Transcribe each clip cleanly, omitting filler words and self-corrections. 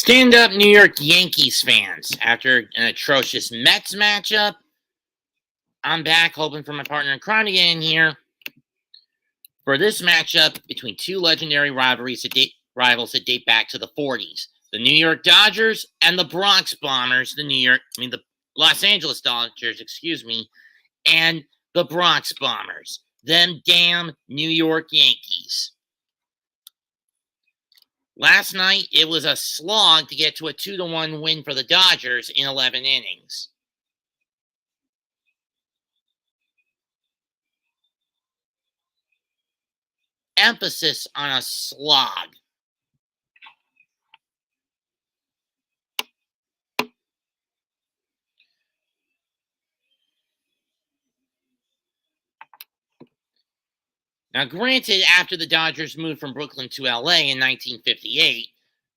Stand up, New York Yankees fans. After an atrocious Mets matchup, I'm back hoping for my partner in crime to get in here for this matchup between two legendary rivals that date back to the 40s. The New York Dodgers and the Bronx Bombers, the Los Angeles Dodgers, and the Bronx Bombers. Them damn New York Yankees. Last night, it was a slog to get to a 2-1 win for the Dodgers in 11 innings. Emphasis on a slog. Now, granted, after the Dodgers moved from Brooklyn to LA in 1958,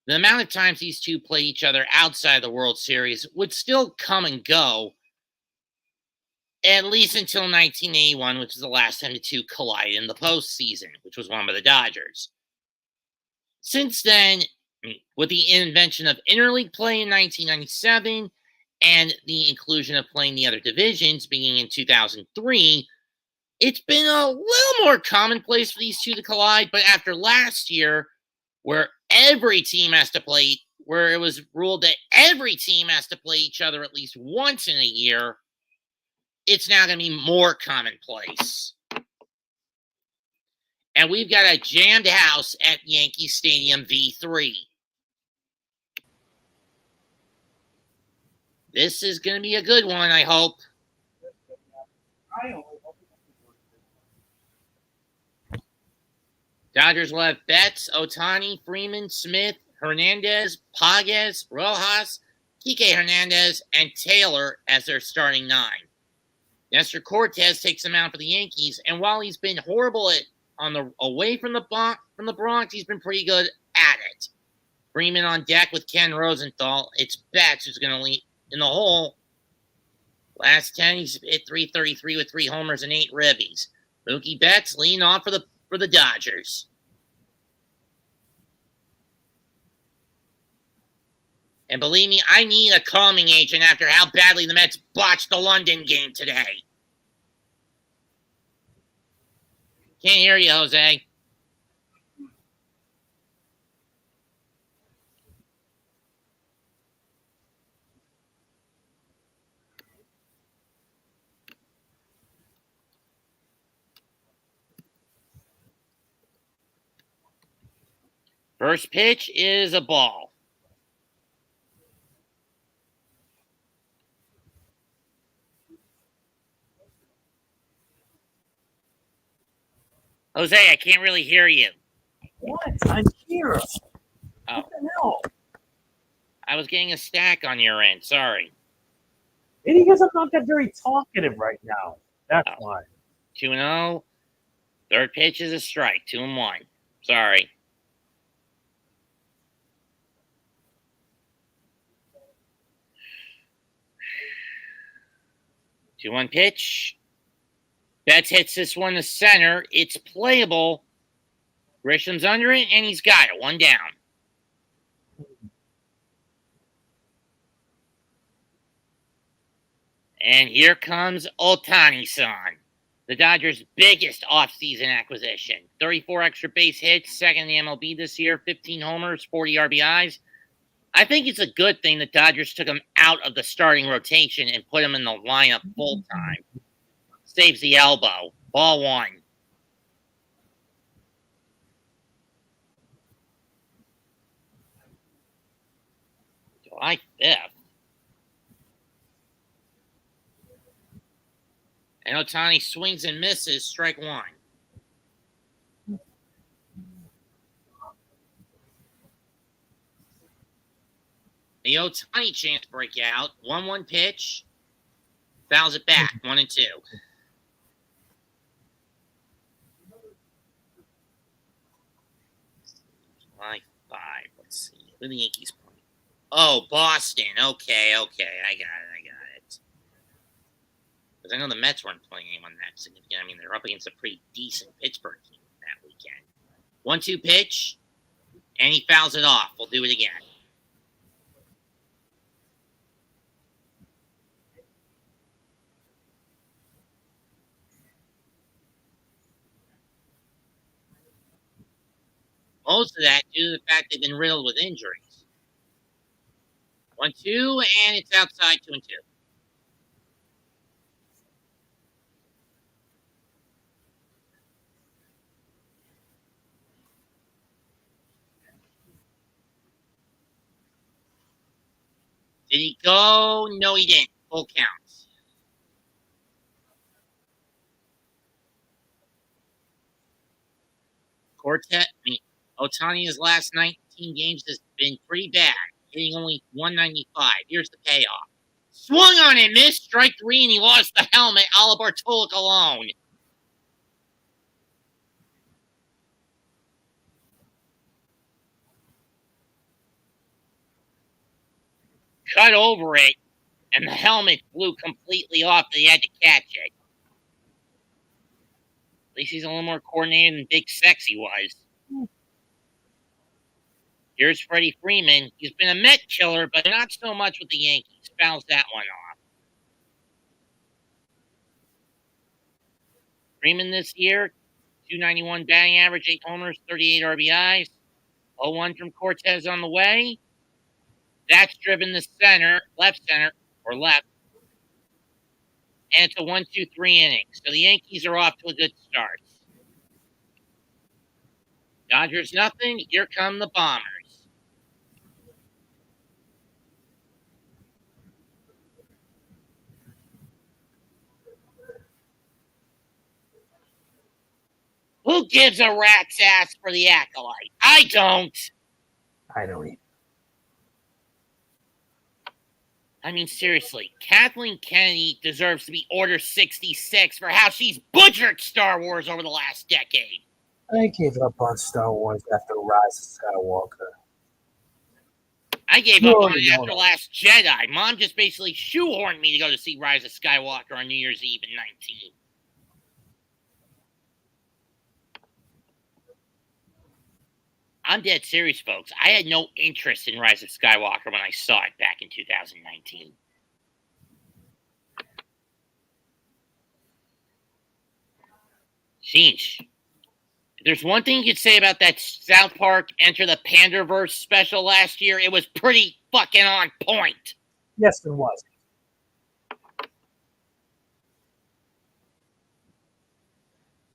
the amount of times these two played each other outside the World Series would still come and go, at least until 1981, which was the last time the two collided in the postseason, which was won by the Dodgers. Since then, with the invention of interleague play in 1997 and the inclusion of playing the other divisions beginning in 2003, it's been a little more commonplace for these two to collide. But after last year, where it was ruled that every team has to play each other at least once in a year, it's now going to be more commonplace. And we've got a jammed house at Yankee Stadium V3. This is going to be a good one, I hope. Dodgers will have Betts, Otanhi, Freeman, Smith, Hernandez, Pages, Rojas, Kike Hernandez, and Taylor as their starting nine. Nestor Cortez takes them out for the Yankees, and while he's been horrible away from the Bronx, he's been pretty good at it. Freeman on deck with Ken Rosenthal. It's Betts who's going to lead in the hole. Last 10, he's hit .333 with 3 homers and 8 ribbies. Mookie Betts leading off for the Dodgers. And believe me, I need a calming agent after how badly the Mets botched the London game today. Can't hear you, Jose. First pitch is a ball. Jose, I can't really hear you. What? I'm here. Oh. What the hell? I was getting a stack on your end. Sorry. Maybe because I'm not that very talkative right now. That's why. 2-0. Third pitch is a strike. 2-1. Sorry. 2-1 pitch. Betts hits this one to center. It's playable. Grisham's under it, and he's got it. 1 down. And here comes Ohtani-san, the Dodgers' biggest offseason acquisition. 34 extra base hits, second in the MLB this year, 15 homers, 40 RBIs. I think it's a good thing the Dodgers took him out of the starting rotation and put him in the lineup full time. Saves the elbow. Ball 1. July 5th. And Ohtani swings and misses. Strike 1. The Ohtani chance breakout. 1-1 pitch. Fouls it back. 1-2. July 5. Let's see. Who are the Yankees playing? Oh, Boston. Okay. I got it. Because I know the Mets weren't playing anyone that significant. I mean, they're up against a pretty decent Pittsburgh team that weekend. 1-2 pitch. And he fouls it off. We'll do it again. Most of that due to the fact they've been riddled with injuries. 1-2, and it's outside 2-2. Did he go? No, he didn't. Full counts. Ohtani's last 19 games has been pretty bad, hitting only 195. Here's the payoff. Swung on and missed, strike 3, and he lost the helmet a la Bartolo Colon. Cut over it, and the helmet flew completely off. They had to catch it. At least he's a little more coordinated than Big Sexy was. Here's Freddie Freeman. He's been a Met killer, but not so much with the Yankees. Fouls that one off. Freeman this year, 291 batting average, 8 homers, 38 RBIs. 0-1 from Cortez on the way. That's driven the left center, and it's a 1-2-3 inning. So the Yankees are off to a good start. Dodgers nothing. Here come the Bombers. Who gives a rat's ass for the acolyte? I don't. I don't either. I mean, seriously, Kathleen Kennedy deserves to be Order 66 for how she's butchered Star Wars over the last decade. I gave up on Star Wars after Rise of Skywalker. I gave up on it after Last Jedi. Mom just basically shoehorned me to go to see Rise of Skywalker on New Year's Eve in 19. I'm dead serious, folks. I had no interest in Rise of Skywalker when I saw it back in 2019. Sheesh. If there's one thing you could say about that South Park Enter the Panderverse special last year, it was pretty fucking on point. Yes, it was.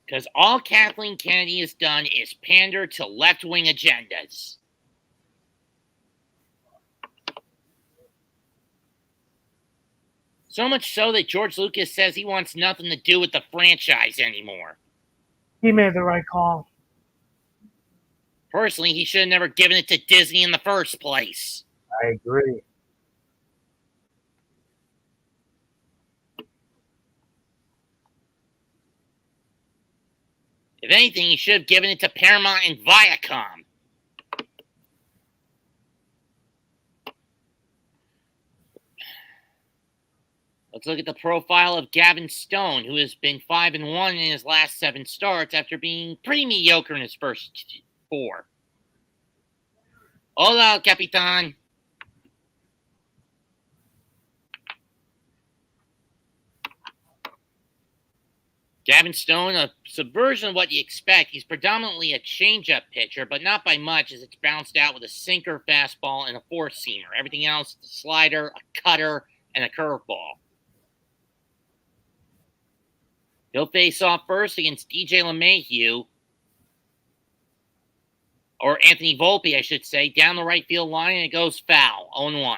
Because all Kathleen Kennedy has done is pander to left-wing agendas. So much so that George Lucas says he wants nothing to do with the franchise anymore. He made the right call. Personally, he should have never given it to Disney in the first place. I agree. If anything, he should have given it to Paramount and Viacom. Let's look at the profile of Gavin Stone, who has been 5-1 in his last 7 starts after being pretty mediocre in his first 4. Hola, Capitan. Gavin Stone, a subversion of what you expect. He's predominantly a changeup pitcher, but not by much, as it's bounced out with a sinker, fastball, and a four-seamer. Everything else, a slider, a cutter, and a curveball. He'll face off first against DJ LeMahieu, or Anthony Volpe, I should say, down the right field line, and it goes foul, 0-1.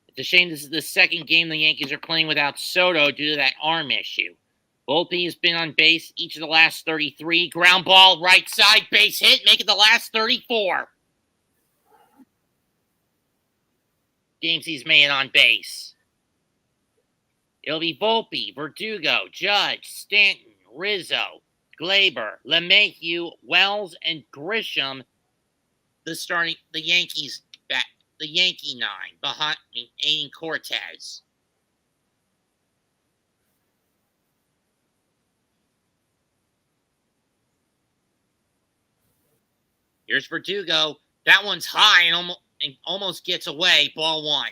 It's a shame this is the second game the Yankees are playing without Soto due to that arm issue. Volpe has been on base each of the last 33. Ground ball, right side, base hit, make it the last 34 games he's made on base. It'll be Volpe, Verdugo, Judge, Stanton, Rizzo, Glaber, LeMahieu, Wells, and Grisham. The Yankees back. The Yankee 9 behind aiding Cortez. Here's Verdugo. That one's high and almost gets away. Ball 1.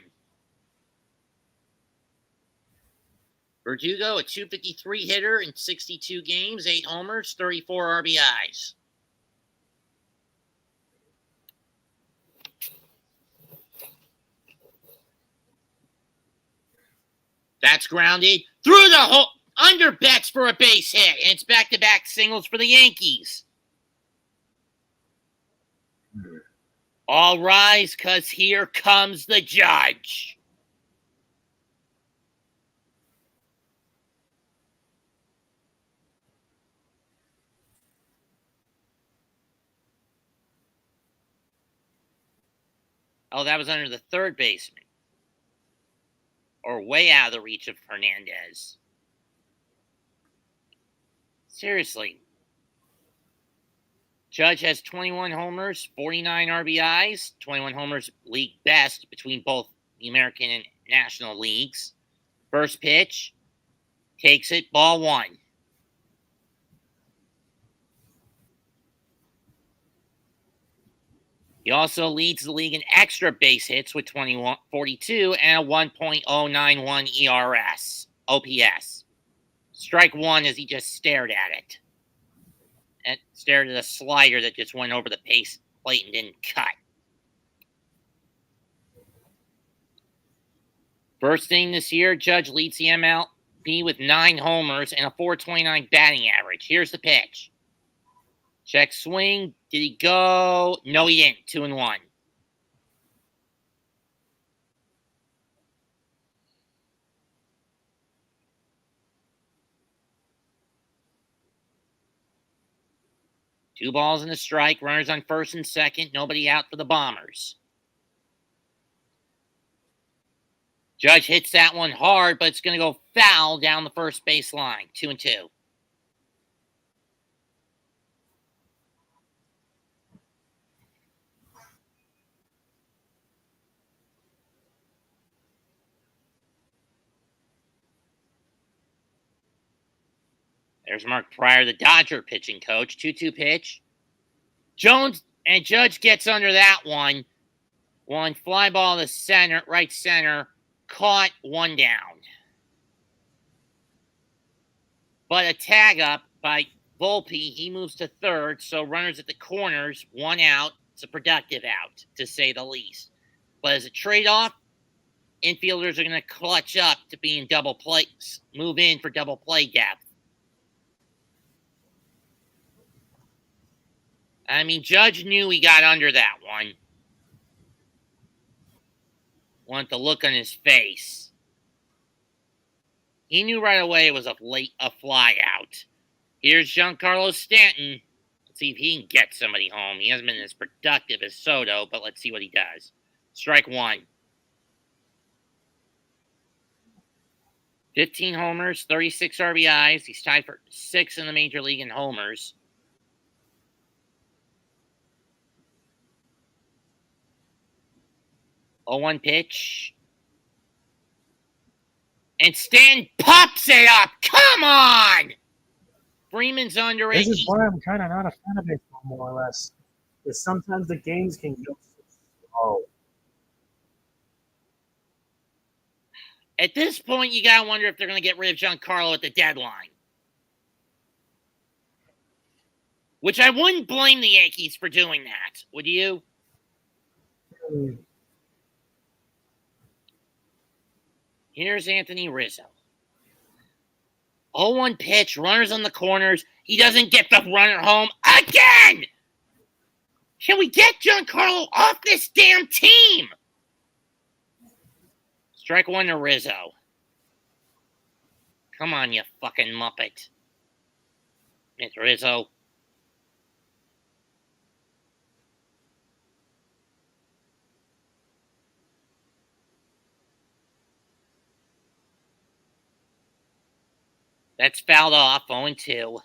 Verdugo, a 253 hitter in 62 games, 8 homers, 34 RBIs. That's grounded through the hole. Under Betts for a base hit, and it's back-to-back singles for the Yankees. All rise, because here comes the judge. Oh, that was under the third baseman. Or way out of the reach of Hernandez. Seriously. Judge has 21 homers, 49 RBIs, 21 homers, league best between both the American and National Leagues. First pitch, takes it, ball one. He also leads the league in extra base hits with 42 and a 1.091 ERS, OPS. Strike one as he just stared at it. And stared at a slider that just went over the base plate and didn't cut. First inning this year, Judge leads the MLB with 9 homers and a .429 batting average. Here's the pitch. Check swing. Did he go? No, he didn't. 2-1. Two balls and a strike. Runners on first and second. Nobody out for the Bombers. Judge hits that one hard, but it's going to go foul down the first base line. 2-2. There's Mark Pryor, the Dodger pitching coach. 2-2 pitch. Jones and Judge gets under that one. One fly ball to center, right center. Caught, one down. But a tag up by Volpe. He moves to third, so runners at the corners, one out. It's a productive out, to say the least. But as a trade-off, infielders are going to clutch up to be in double plays, move in for double play depth. I mean, Judge knew he got under that one. Want the look on his face. He knew right away it was a fly out. Here's Giancarlo Stanton. Let's see if he can get somebody home. He hasn't been as productive as Soto, but let's see what he does. Strike one. 15 homers, 36 RBIs. He's tied for 6th in the major league in homers. Oh, 1 pitch. And Stan pops it up. Come on! Freeman's under it. This is why I'm kind of not a fan of baseball, more or less. Because sometimes the games can go so slow. At this point, you got to wonder if they're going to get rid of Giancarlo at the deadline. Which I wouldn't blame the Yankees for doing that. Would you? Here's Anthony Rizzo. 0-1 pitch, runners on the corners. He doesn't get the runner home again! Can we get Giancarlo off this damn team? Strike one to Rizzo. Come on, you fucking Muppet. It's Rizzo. That's fouled off, 0-2.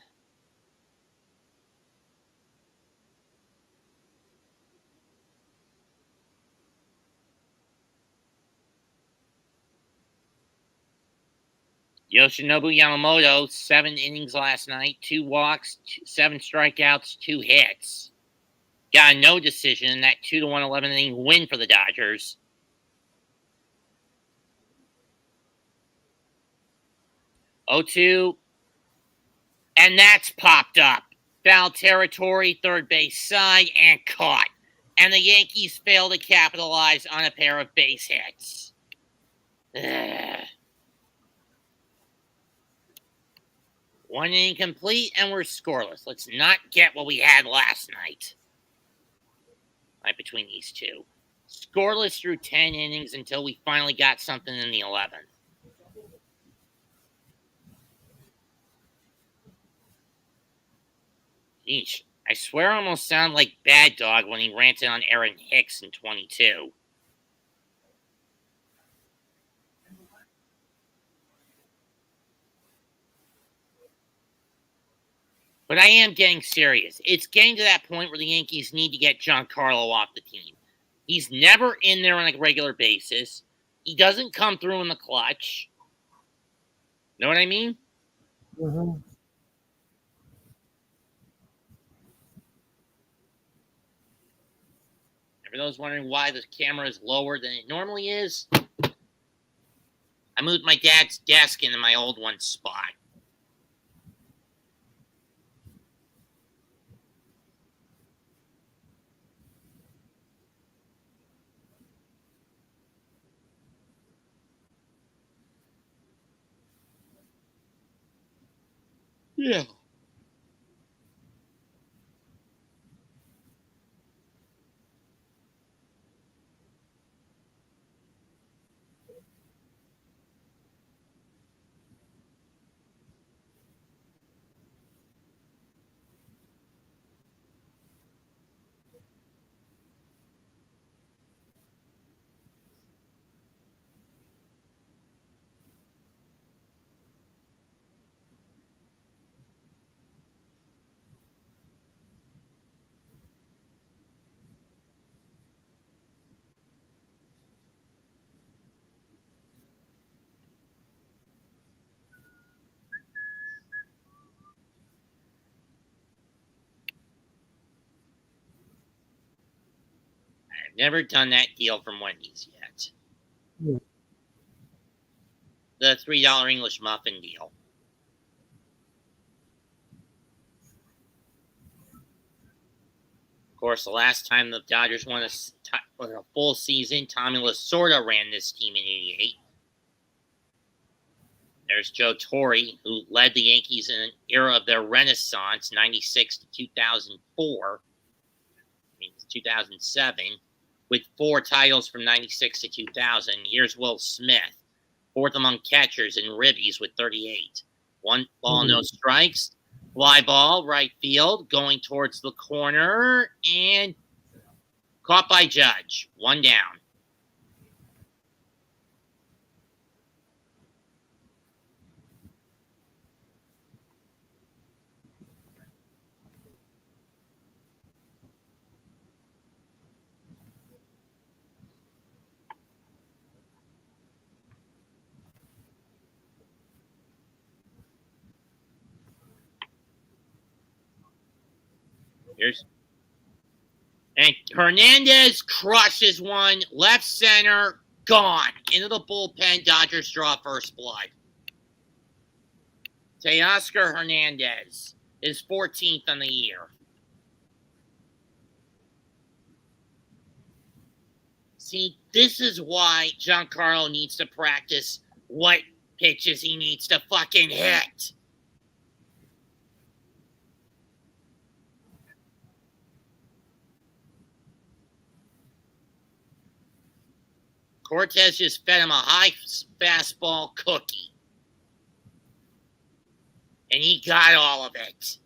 Yoshinobu Yamamoto, 7 innings last night, 2 walks, 7 strikeouts, 2 hits. Got a no decision in that 2-1 11th inning win for the Dodgers. 0-2. And that's popped up. Foul territory, third base side, and caught. And the Yankees fail to capitalize on a pair of base hits. Ugh. One inning complete, and we're scoreless. Let's not get what we had last night. Right between these two. Scoreless through 10 innings until we finally got something in the 11th. Yeesh. I swear I almost sound like Bad Dog when he ranted on Aaron Hicks in 22. But I am getting serious. It's getting to that point where the Yankees need to get Giancarlo off the team. He's never in there on a regular basis. He doesn't come through in the clutch. Know what I mean? Mm-hmm. For those wondering why the camera is lower than it normally is, I moved my dad's desk into my old one's spot. Yeah. I've never done that deal from Wendy's yet. Yeah. The $3 English muffin deal. Of course, the last time the Dodgers won a full season, Tommy Lasorda ran this team in '88. There's Joe Torre, who led the Yankees in an era of their renaissance, 96 to 2004. I mean, 2007, with 4 titles from 96 to 2000. Here's Will Smith, fourth among catchers in ribbies with 38. 1 ball, no strikes. Fly ball, right field, going towards the corner, and caught by Judge. 1 down. And Hernandez crushes one, left center, gone. Into the bullpen, Dodgers draw first blood. Teoscar Hernandez is 14th on the year. See, this is why Giancarlo needs to practice what pitches he needs to fucking hit. Cortez just fed him a high fastball cookie. And he got all of it.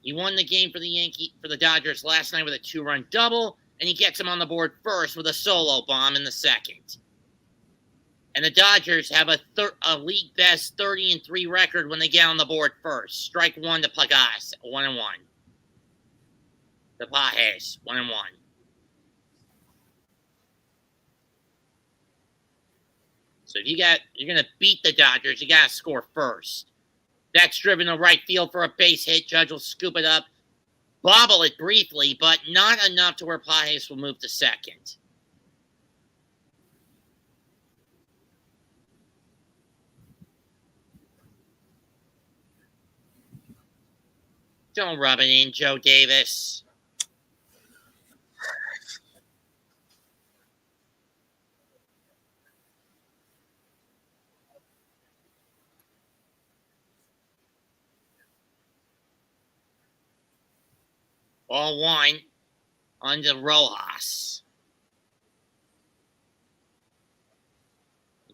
He won the game for the Dodgers last night with a 2-run double, and he gets him on the board first with a solo bomb in the second. And the Dodgers have a league best 30-3 record when they get on the board first. Strike 1 to Pagas, 1-1. The Pages, 1-1. So if you're gonna beat the Dodgers, you gotta score first. That's driven to right field for a base hit. Judge will scoop it up, bobble it briefly, but not enough to where Pages will move to second. Don't rub it in, Joe Davis. Ball one on to Rojas.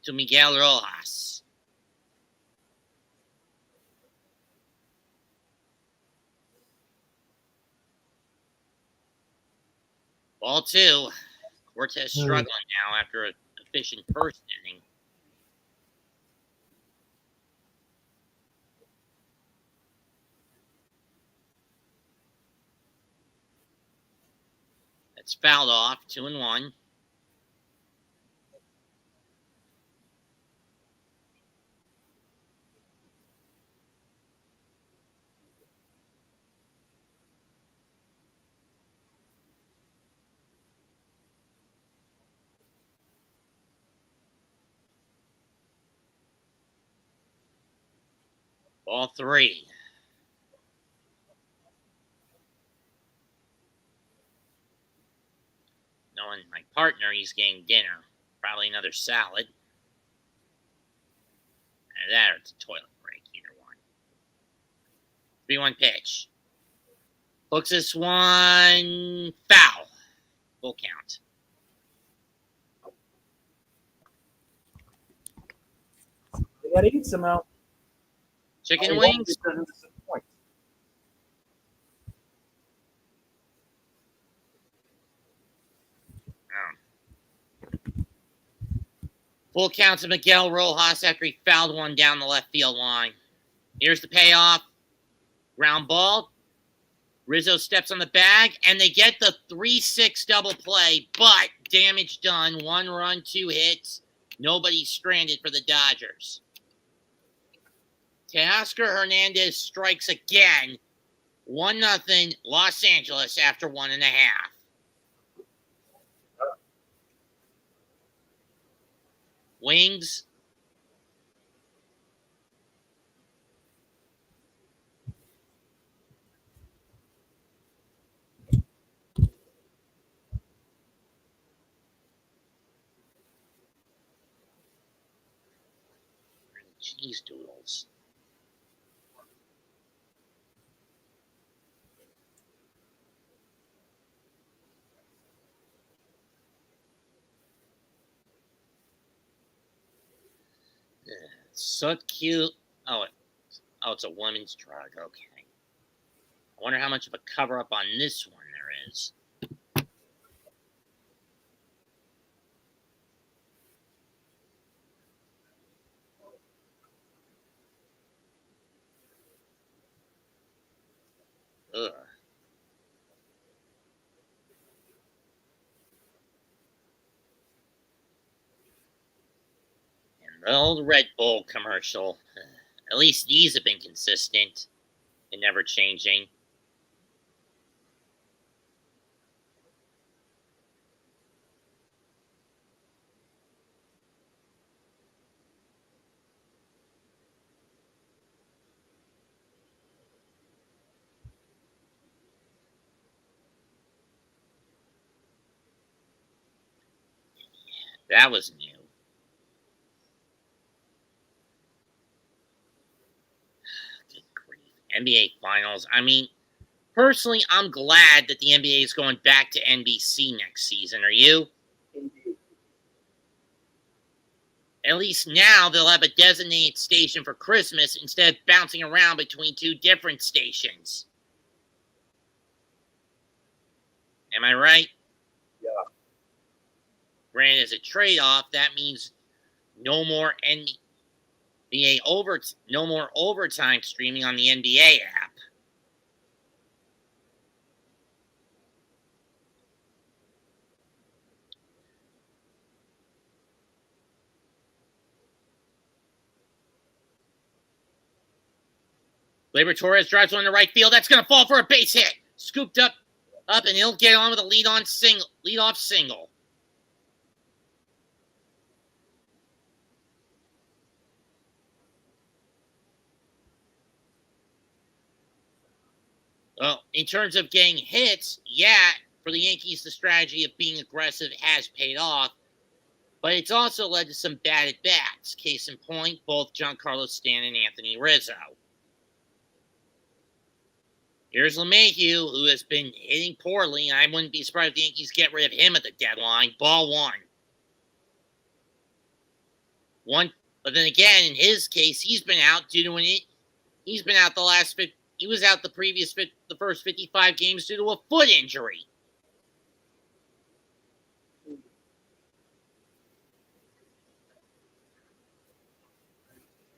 To Miguel Rojas. Ball two. Cortez struggling now after an efficient first inning. That's fouled off. 2-1. Ball three. Knowing my partner, he's getting dinner. Probably another salad. Either that or it's a toilet break. Either one. 3-1 pitch. Hooks this one. Foul. Full count. They gotta eat some out. Chicken wings? It doesn't disappoint. Full count to Miguel Rojas after he fouled one down the left field line. Here's the payoff. Ground ball. Rizzo steps on the bag, and they get the 3-6 double play, but damage done. 1 run, 2 hits. Nobody stranded for the Dodgers. Teoscar Hernandez strikes again. 1-0 Los Angeles after 1.5. Wings. Cheese doodles. So cute. Oh, it's a woman's drug. Okay. I wonder how much of a cover-up on this one there is. Ugh. And the old Red Bull commercial. At least these have been consistent and never changing. That was new. Good grief. NBA Finals. I mean, personally, I'm glad that the NBA is going back to NBC next season. Are you? Indeed. At least now they'll have a designated station for Christmas instead of bouncing around between 2 different stations. Am I right? Yeah. Granted, as a trade-off, that means no more no more overtime streaming on the NBA app. Gleyber Torres drives one to right field. That's going to fall for a base hit. Scooped up, and he'll get on with a lead-off single. Well, in terms of getting hits, yeah, for the Yankees, the strategy of being aggressive has paid off, but it's also led to some bad at bats. Case in point, both Giancarlo Stanton and Anthony Rizzo. Here's LeMahieu, who has been hitting poorly, and I wouldn't be surprised if the Yankees get rid of him at the deadline. Ball one. But then again, in his case, he's been out due to he's been out he was out the first 55 games due to a foot injury.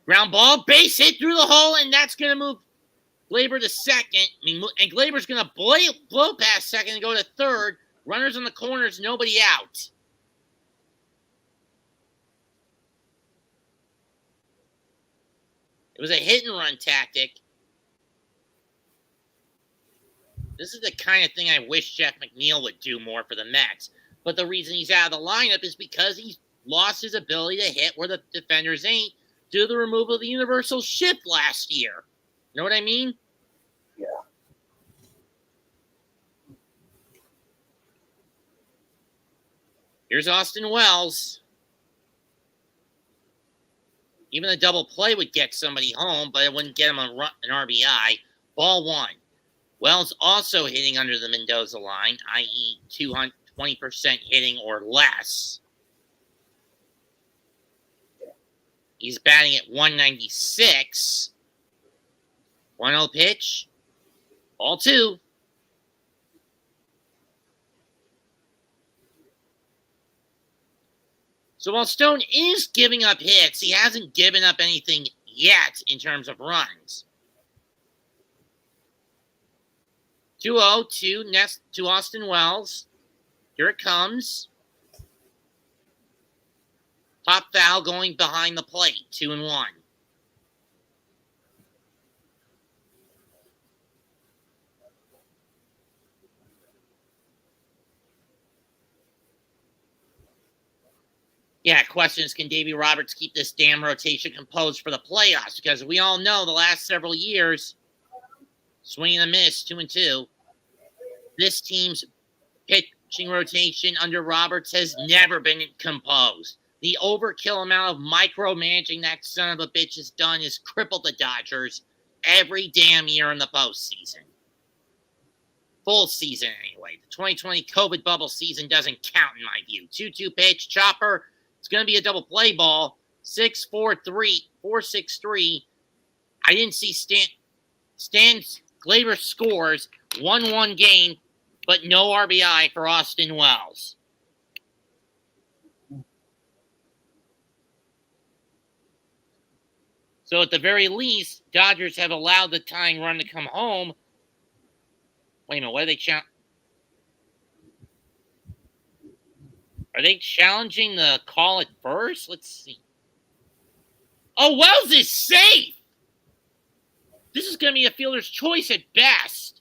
Ground ball, base hit through the hole, and that's going to move Glaber to second. And Glaber's going to blow past second and go to third. Runners on the corners, nobody out. It was a hit and run tactic. This is the kind of thing I wish Jeff McNeil would do more for the Mets. But the reason he's out of the lineup is because he's lost his ability to hit where the defenders ain't due to the removal of the universal shift last year. You know what I mean? Yeah. Here's Austin Wells. Even a double play would get somebody home, but it wouldn't get him an RBI. Ball one. Wells also hitting under the Mendoza line, i.e. 20% hitting or less. He's batting at 196. 1-0 pitch. Ball two. So while Stone is giving up hits, he hasn't given up anything yet in terms of runs. 2-0 to Austin Wells. Here it comes. Top foul going behind the plate. 2-1. Yeah, question is, can Davey Roberts keep this damn rotation composed for the playoffs? Because we all know the last several years, swing and a miss, 2-2. This team's pitching rotation under Roberts has never been composed. The overkill amount of micromanaging that son of a bitch has done has crippled the Dodgers every damn year in the postseason. Full season, anyway. The 2020 COVID bubble season doesn't count in my view. 2-2 pitch, chopper. It's going to be a double play ball. 4-6-3. I didn't see Stan Glaber scores 1-1 game, but no RBI for Austin Wells. So at the very least, Dodgers have allowed the tying run to come home. Wait a minute, what are they Are they challenging the call at first? Let's see. Oh, Wells is safe! This is going to be a fielder's choice at best.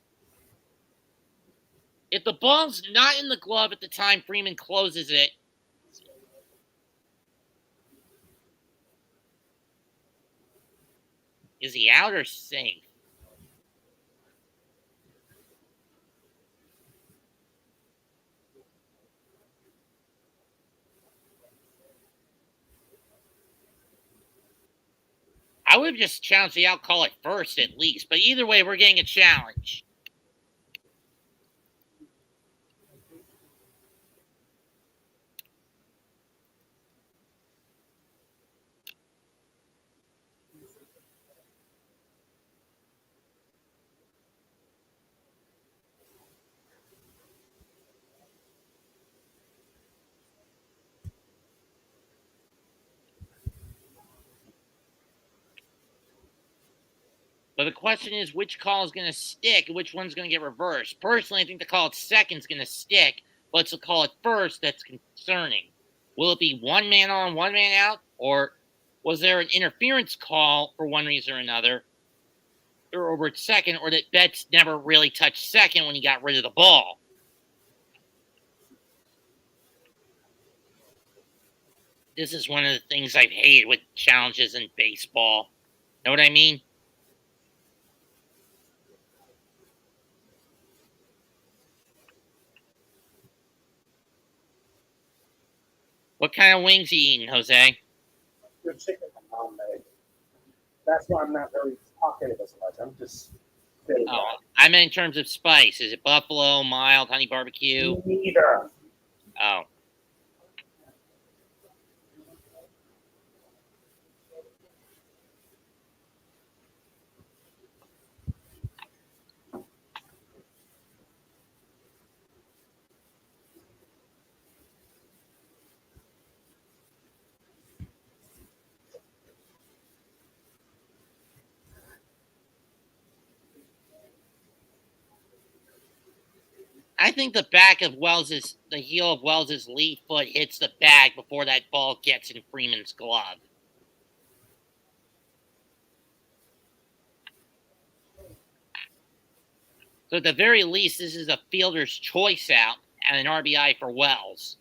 If the ball's not in the glove at the time Freeman closes it, is he out or safe? I would have just challenged the out call at first at least, but either way, we're getting a challenge. But the question is, which call is going to stick and which one's going to get reversed? Personally, I think the call at second is going to stick, but it's the call at first that's concerning. Will it be one man on, one man out? Or was there an interference call for one reason or another or over at second, or that Betts never really touched second when he got rid of the ball? This is one of the things I've hated with challenges in baseball. Know what I mean? What kind of wings you eating, Jose? Good chicken my mom made. That's why I'm not very talkative as much. I'm just sitting Oh, I meant in terms of spice. Is it buffalo, mild, honey barbecue? there. Neither. Oh. I think the heel of Wells's lead foot hits the bag before that ball gets in Freeman's glove. So at the very least, this is a fielder's choice out and an RBI for Wells.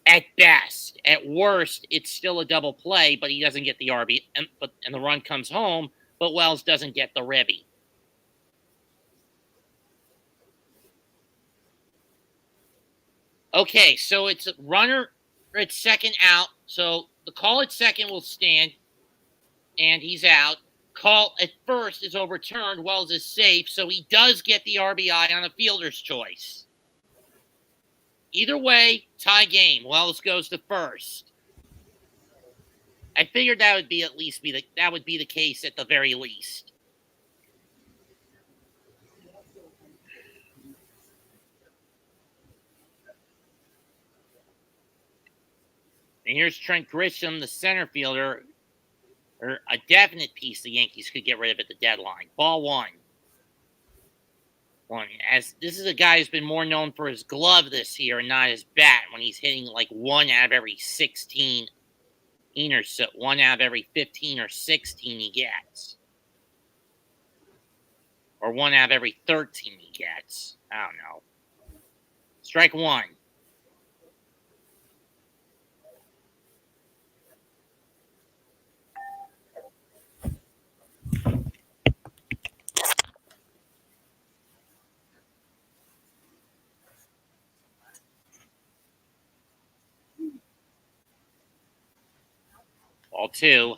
At best. At worst, it's still a double play, but he doesn't get the RBI, and the run comes home, but Wells doesn't get the ribby. Okay, so it's a runner at second out. So the call at second will stand, and he's out. Call at first is overturned. Wells is safe, so he does get the RBI on a fielder's choice. Either way, tie game. Wells goes to first. I figured that would be the case at the very least. And here's Trent Grisham, the center fielder, or a definite piece the Yankees could get rid of at the deadline. Ball one. As this is a guy who's been more known for his glove this year and not his bat when he's hitting like 1 out of every 16 or so, 1 out of every 15 or 16 he gets. Or 1 out of every 13 he gets. I don't know. Strike one. Ball two.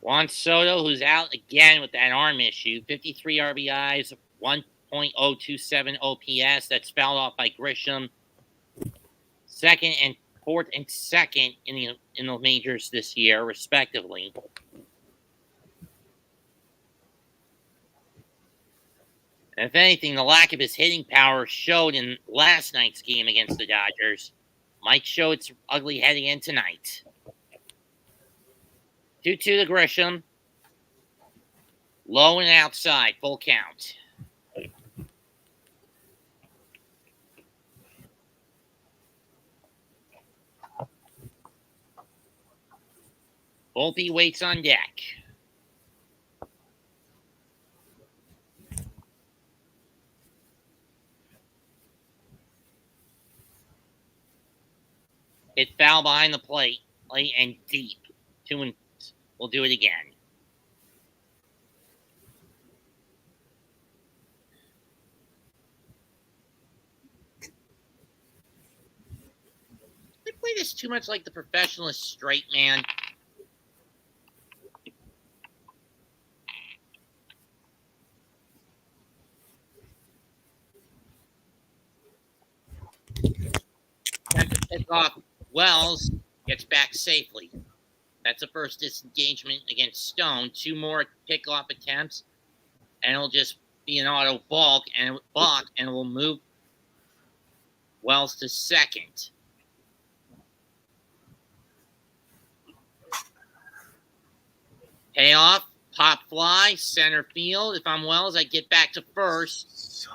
Juan Soto, who's out again with that arm issue, 53 RBIs, 1.027 OPS. That's fouled off by Grisham. Fourth and second in the majors this year, respectively. And if anything, the lack of his hitting power showed in last night's game against the Dodgers. Might show its ugly head again tonight. 2-2 to Grisham. Low and outside, full count. Volpe waits on deck. Hit foul behind the plate and deep. We'll do it again. They play this too much like the professionalist straight man. Pick off. Wells gets back safely. That's the first disengagement against Stone. 2 more pickoff attempts, and it'll just be an auto balk, and we'll move Wells to second. Payoff, pop fly, center field. If I'm Wells, I get back to first.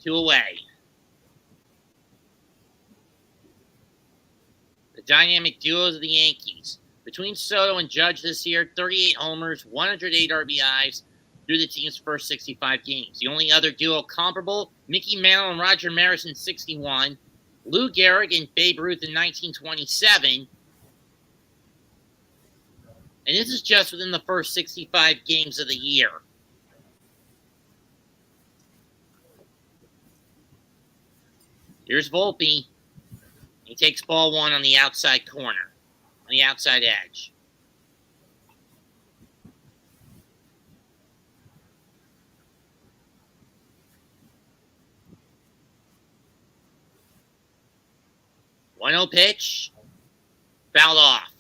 2 away. The dynamic duos of the Yankees. Between Soto and Judge this year, 38 homers, 108 RBIs through the team's first 65 games. The only other duo comparable, Mickey Mantle and Roger Maris in 61, Lou Gehrig and Babe Ruth in 1927. And this is just within the first 65 games of the year. Here's Volpe. He takes ball one on the outside corner, on the outside edge. One 0 pitch. Fouled off.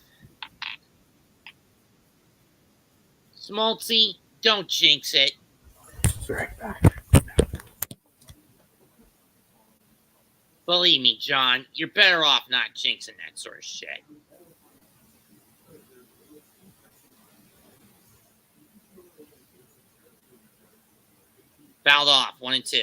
Smoltzy, don't jinx it. Right back. Believe me, John, you're better off not jinxing that sort of shit. Fouled off, 1-2.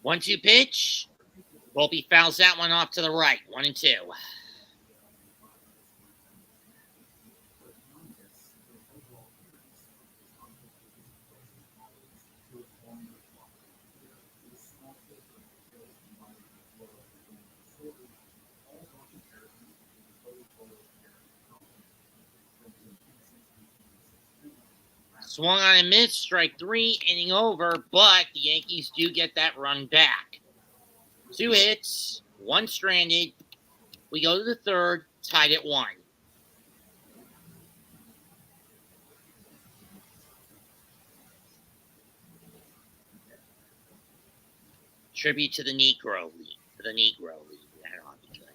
One-two pitch. Volpe fouls that one off to the right, 1-2. Swung on and missed, strike three, inning over, but the Yankees do get that run back. 2 hits, 1 stranded. We go to the third, tied at 1. Tribute to the Negro League. That ought to be good.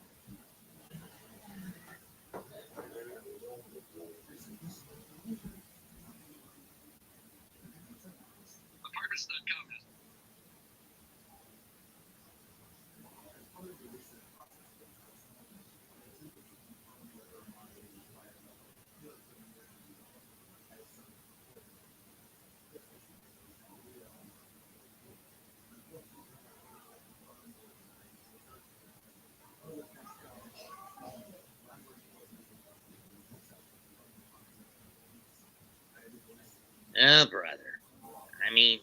Oh, brother. I mean,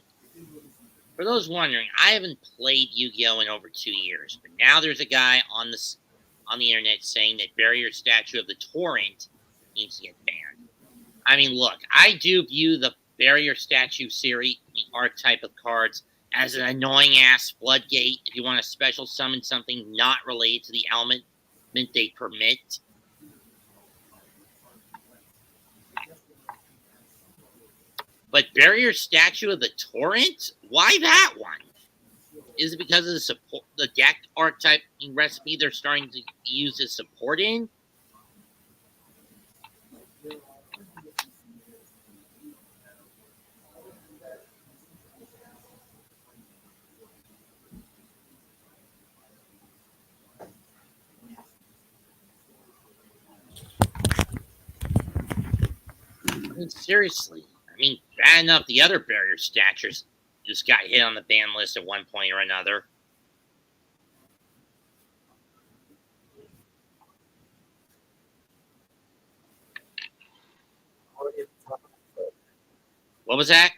for those wondering, I haven't played Yu-Gi-Oh! In over 2 years, but now there's a guy on the internet saying that Barrier Statue of the Torrent needs to get banned. I mean, look, I do view the Barrier Statue series, the archetype of cards, as an annoying-ass floodgate if you want to special summon something not related to the element they permit. But Barrier Statue of the Torrent? Why that one? Is it because of the deck archetype recipe they're starting to use as support in? I mean, seriously. I mean, bad enough the other Barrier Statues just got hit on the ban list at one point or another. Already at the top of the third. What was that?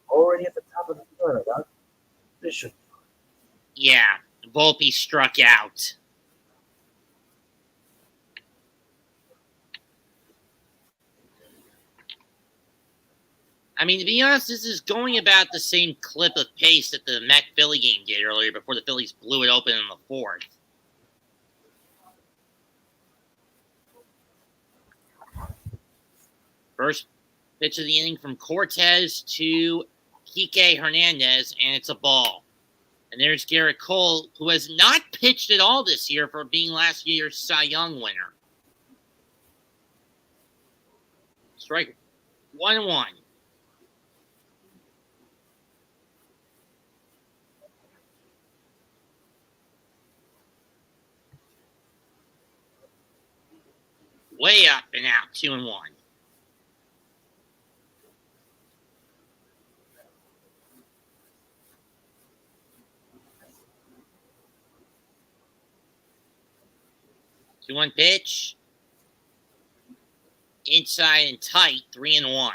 Already at the top of the third, huh? This should. Yeah, Volpe struck out. I mean, to be honest, this is going about the same clip of pace that the Met-Philly game did earlier before the Phillies blew it open in the fourth. First pitch of the inning from Cortez to Kike Hernandez, and it's a ball. And there's Garrett Cole, who has not pitched at all this year for being last year's Cy Young winner. Strike 1-1. Way up and out, 2-1. 2-1 pitch. Inside and tight, 3-1.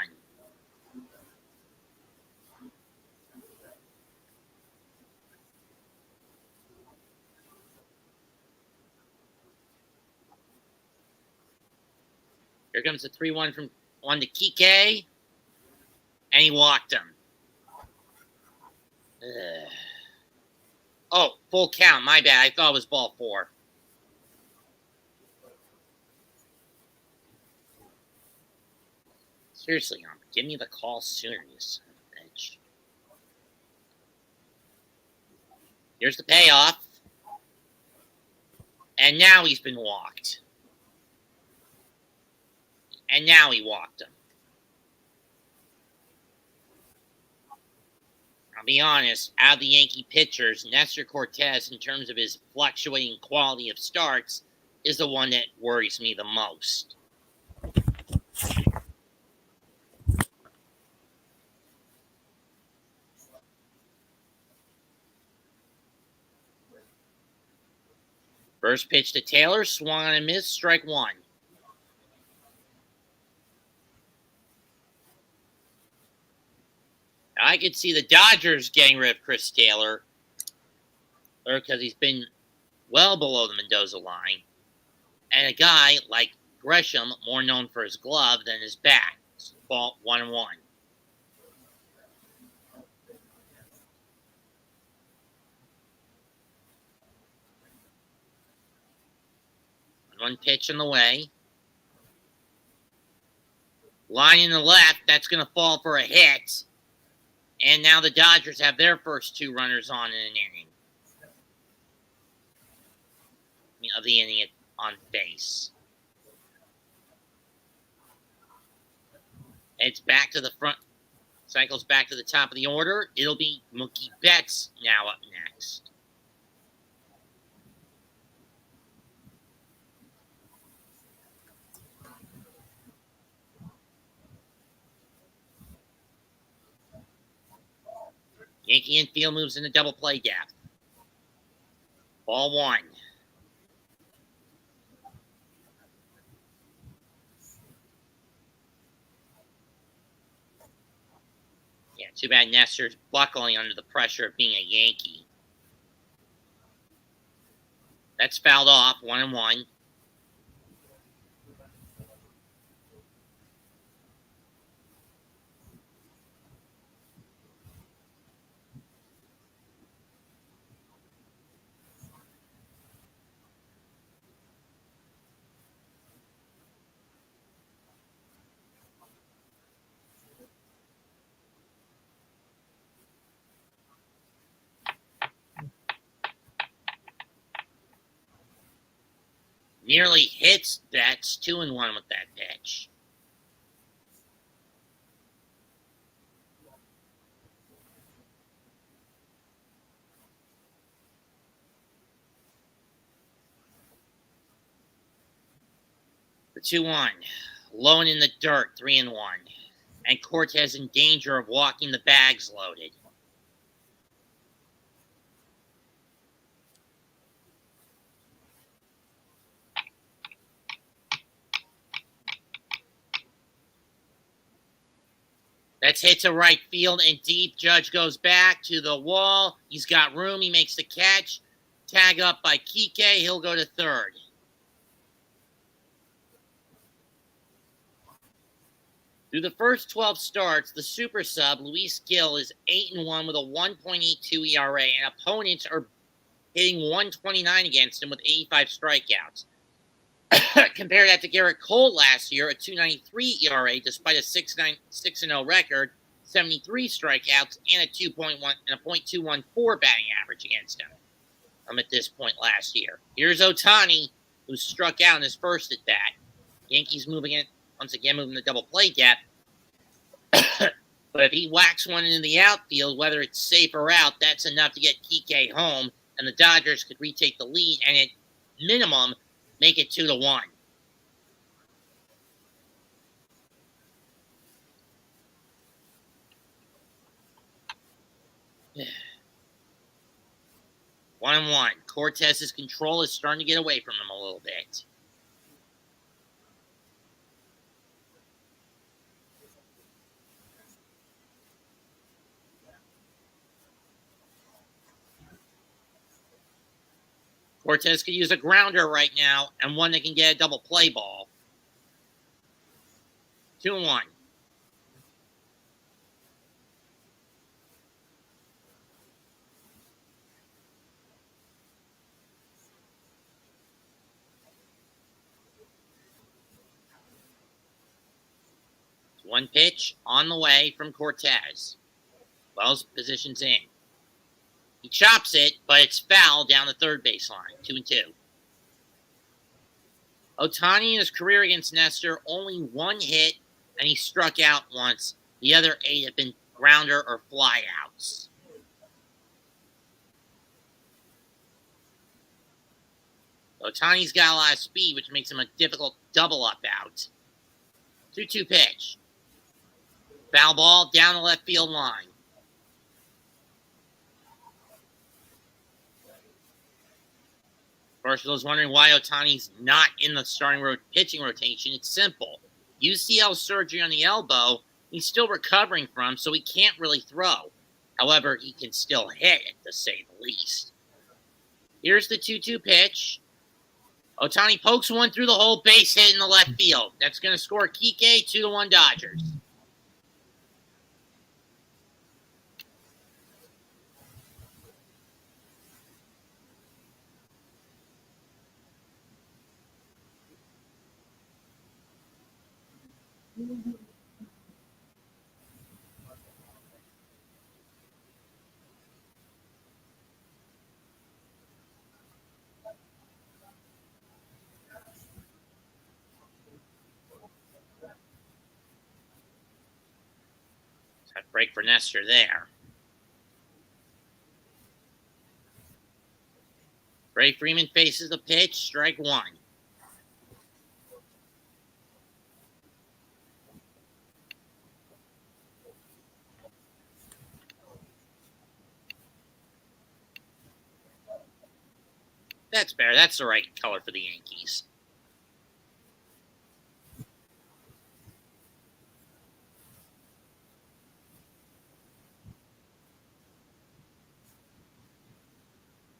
Here comes the 3-1 from one to Kike. And he walked him. Oh, full count. My bad. I thought it was ball 4. Seriously, give me the call sooner, you son of a bitch. Here's the payoff. And now he's been walked. And now he walked him. I'll be honest, out of the Yankee pitchers, Nestor Cortes, in terms of his fluctuating quality of starts, is the one that worries me the most. First pitch to Taylor, swung on and missed, strike 1. I could see the Dodgers getting rid of Chris Taylor, because he's been well below the Mendoza line, and a guy like Gresham, more known for his glove than his bat. Ball 1-1. One pitch in the way. Line in the left, that's going to fall for a hit. And now the Dodgers have their first 2 runners on in an inning. Of the inning on base. It's back to the front. Cycles back to the top of the order. It'll be Mookie Betts now up next. Yankee infield moves into double play gap. Ball 1. Yeah, too bad Nestor's buckling under the pressure of being a Yankee. That's fouled off, 1-1. Nearly hits Betts, 2-1 with that pitch. The 2-1. Low and in the dirt, 3-1. And Cortes in danger of walking the bags loaded. That's hit to right field and deep. Judge goes back to the wall. He's got room. He makes the catch. Tag up by Kike. He'll go to third. Through the first 12 starts, the super sub, Luis Gil, is 8-1 with a 1.82 ERA, and opponents are hitting 129 against him with 85 strikeouts. Compare that to Garrett Cole last year, a 2.93 ERA, despite a 6-0 record, 73 strikeouts, and a 0.214 batting average against him. At this point last year. Here's Ohtani, who struck out in his first at bat. Yankees moving the double play gap. But if he whacks one into the outfield, whether it's safe or out, that's enough to get Kike home, and the Dodgers could retake the lead and at minimum make it 2-1. One. Cortez's control is starting to get away from him a little bit. Cortez could use a grounder right now and one that can get a double play ball. 2-1. One pitch on the way from Cortez. Wells positions in. He chops it, but it's foul down the third baseline. 2-2. Ohtani in his career against Nestor, only one hit, and he struck out once. The other 8 have been grounder or flyouts. Ohtani's got a lot of speed, which makes him a difficult double-up out. 2-2 pitch. Foul ball down the left field line. Of course, I was wondering why Ohtani's not in the starting pitching rotation. It's simple. UCL surgery on the elbow, he's still recovering from, so he can't really throw. However, he can still hit, to say the least. Here's the 2-2 pitch. Ohtani pokes one through the hole, base hit in the left field. That's going to score Kike, 2-1 Dodgers. Break for Nestor there. Ray Freeman faces the pitch, strike 1. That's fair. That's the right color for the Yankees.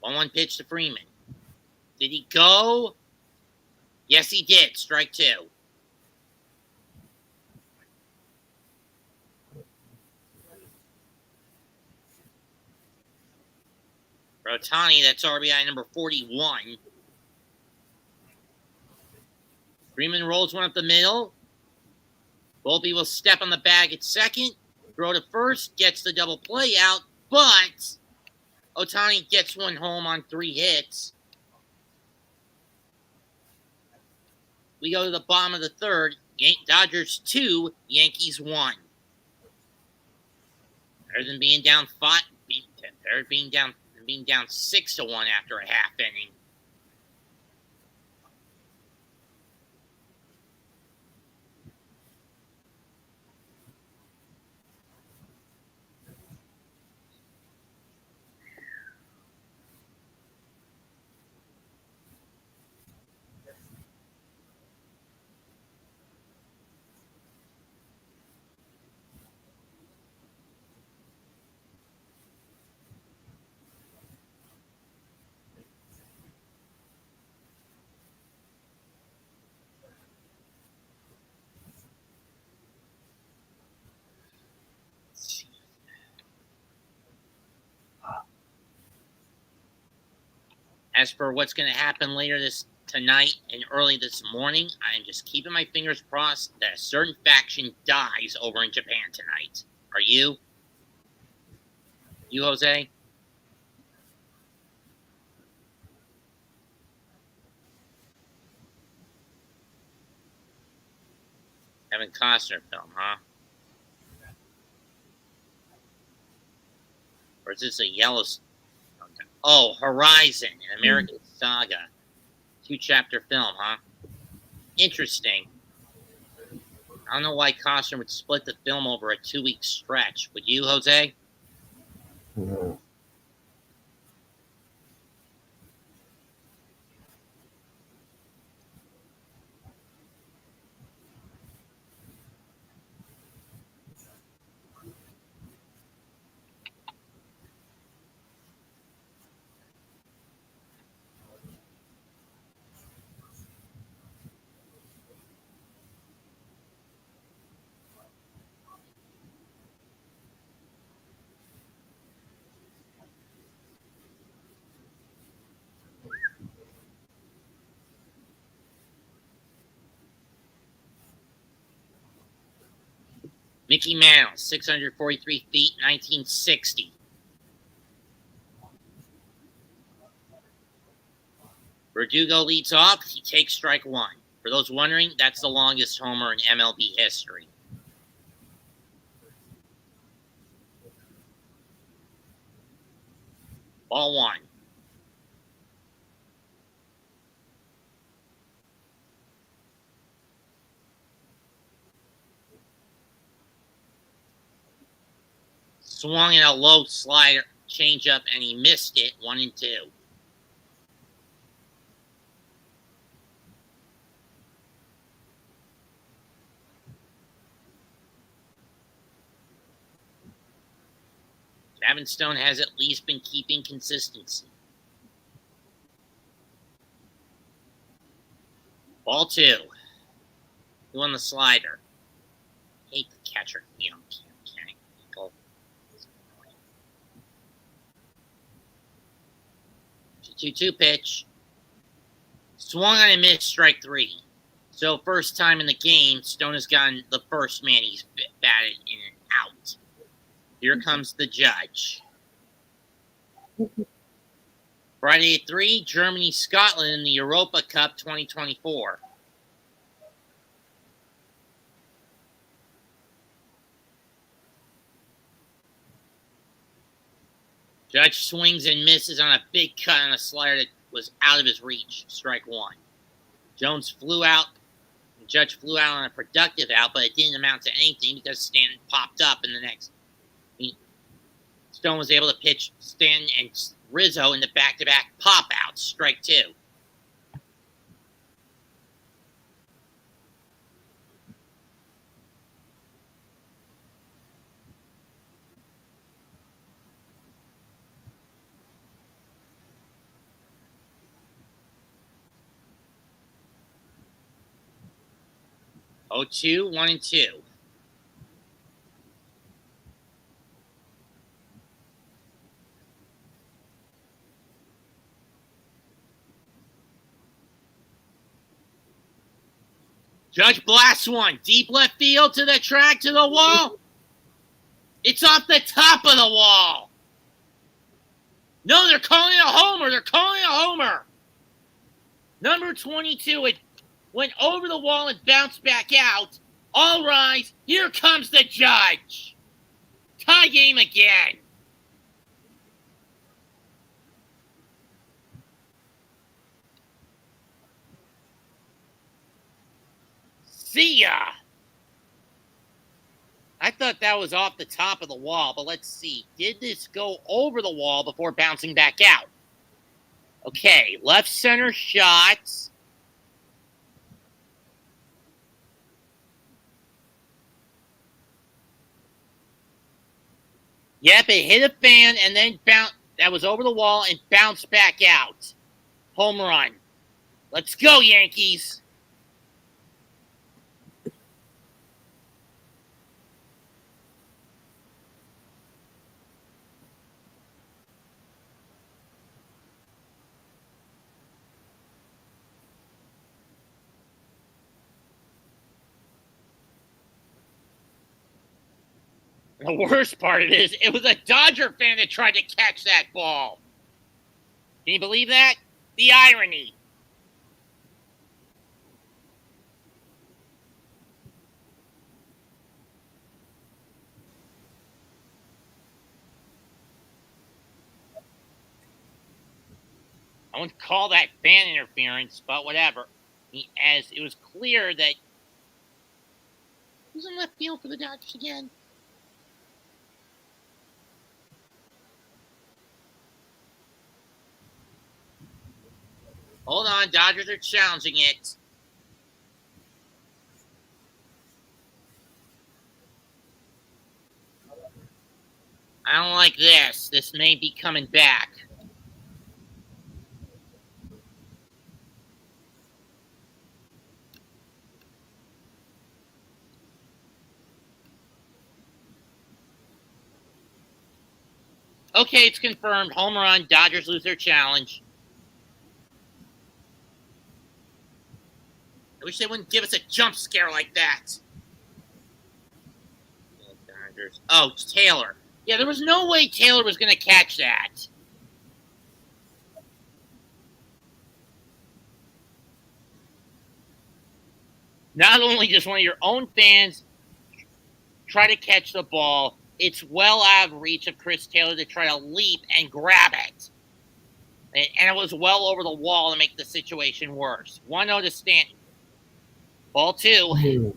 One pitch to Freeman. Did he go? Yes, he did. Strike 2. For Ohtani, that's RBI number 41. Freeman rolls one up the middle. Volpe will step on the bag at second. Throw to first. Gets the double play out. But Ohtani gets one home on 3 hits. We go to the bottom of the third. Dodgers 2, Yankees 1. Better than being down 5. Better being down 6-1 after a half inning. As for what's going to happen later tonight and early this morning, I'm just keeping my fingers crossed that a certain faction dies over in Japan tonight. Are you? You, Jose? Kevin Costner film, huh? Or is this a Yellowstone? Oh, Horizon, an American Saga. 2-chapter film, huh? Interesting. I don't know why Costner would split the film over a 2-week stretch. Would you, Jose? No. Mickey Mantle, 643 feet, 1960. Verdugo leads off. He takes strike one. For those wondering, that's the longest homer in MLB history. Ball one. Swung in a low slider changeup, and he missed it. 1-2. Gavin Stone has at least been keeping consistency. Ball two. Who on the slider? Hate the catcher. You know, can't go. 2-2 pitch. Swung on and missed, strike three. So first time in the game, Stone has gotten the first man he's batted in and out. Here comes the judge. Friday at 3, Germany, Scotland in the Europa Cup 2024. Judge swings and misses on a big cut on a slider that was out of his reach. Strike one. Jones flew out. Judge flew out on a productive out, but it didn't amount to anything because Stanton popped up in the next. Stone was able to pitch Stanton and Rizzo in the back-to-back pop-outs. Strike two. Oh, 2, 1-2. Judge blasts one. Deep left field to the track, to the wall. It's off the top of the wall. No, they're calling it a homer. They're calling it a homer. Number 22, it went over the wall and bounced back out. All rise. Here comes the judge. Tie game again. See ya. I thought that was off the top of the wall, but let's see. Did this go over the wall before bouncing back out? Okay, left center shots. Yep, it hit a fan and then that was over the wall and bounced back out. Home run. Let's go, Yankees. The worst part of it is, it was a Dodger fan that tried to catch that ball. Can you believe that? The irony. I wouldn't call that fan interference, but whatever. As it was clear that... Who's in left field for the Dodgers again? Hold on, Dodgers are challenging it. I don't like this. This may be coming back. Okay, it's confirmed. Home run. Dodgers lose their challenge. I wish they wouldn't give us a jump scare like that. Dodgers. Oh, Taylor. Yeah, there was no way Taylor was going to catch that. Not only does one of your own fans try to catch the ball, it's well out of reach of Chris Taylor to try to leap and grab it. And it was well over the wall to make the situation worse. 1-0 to Stanton. Ball 2.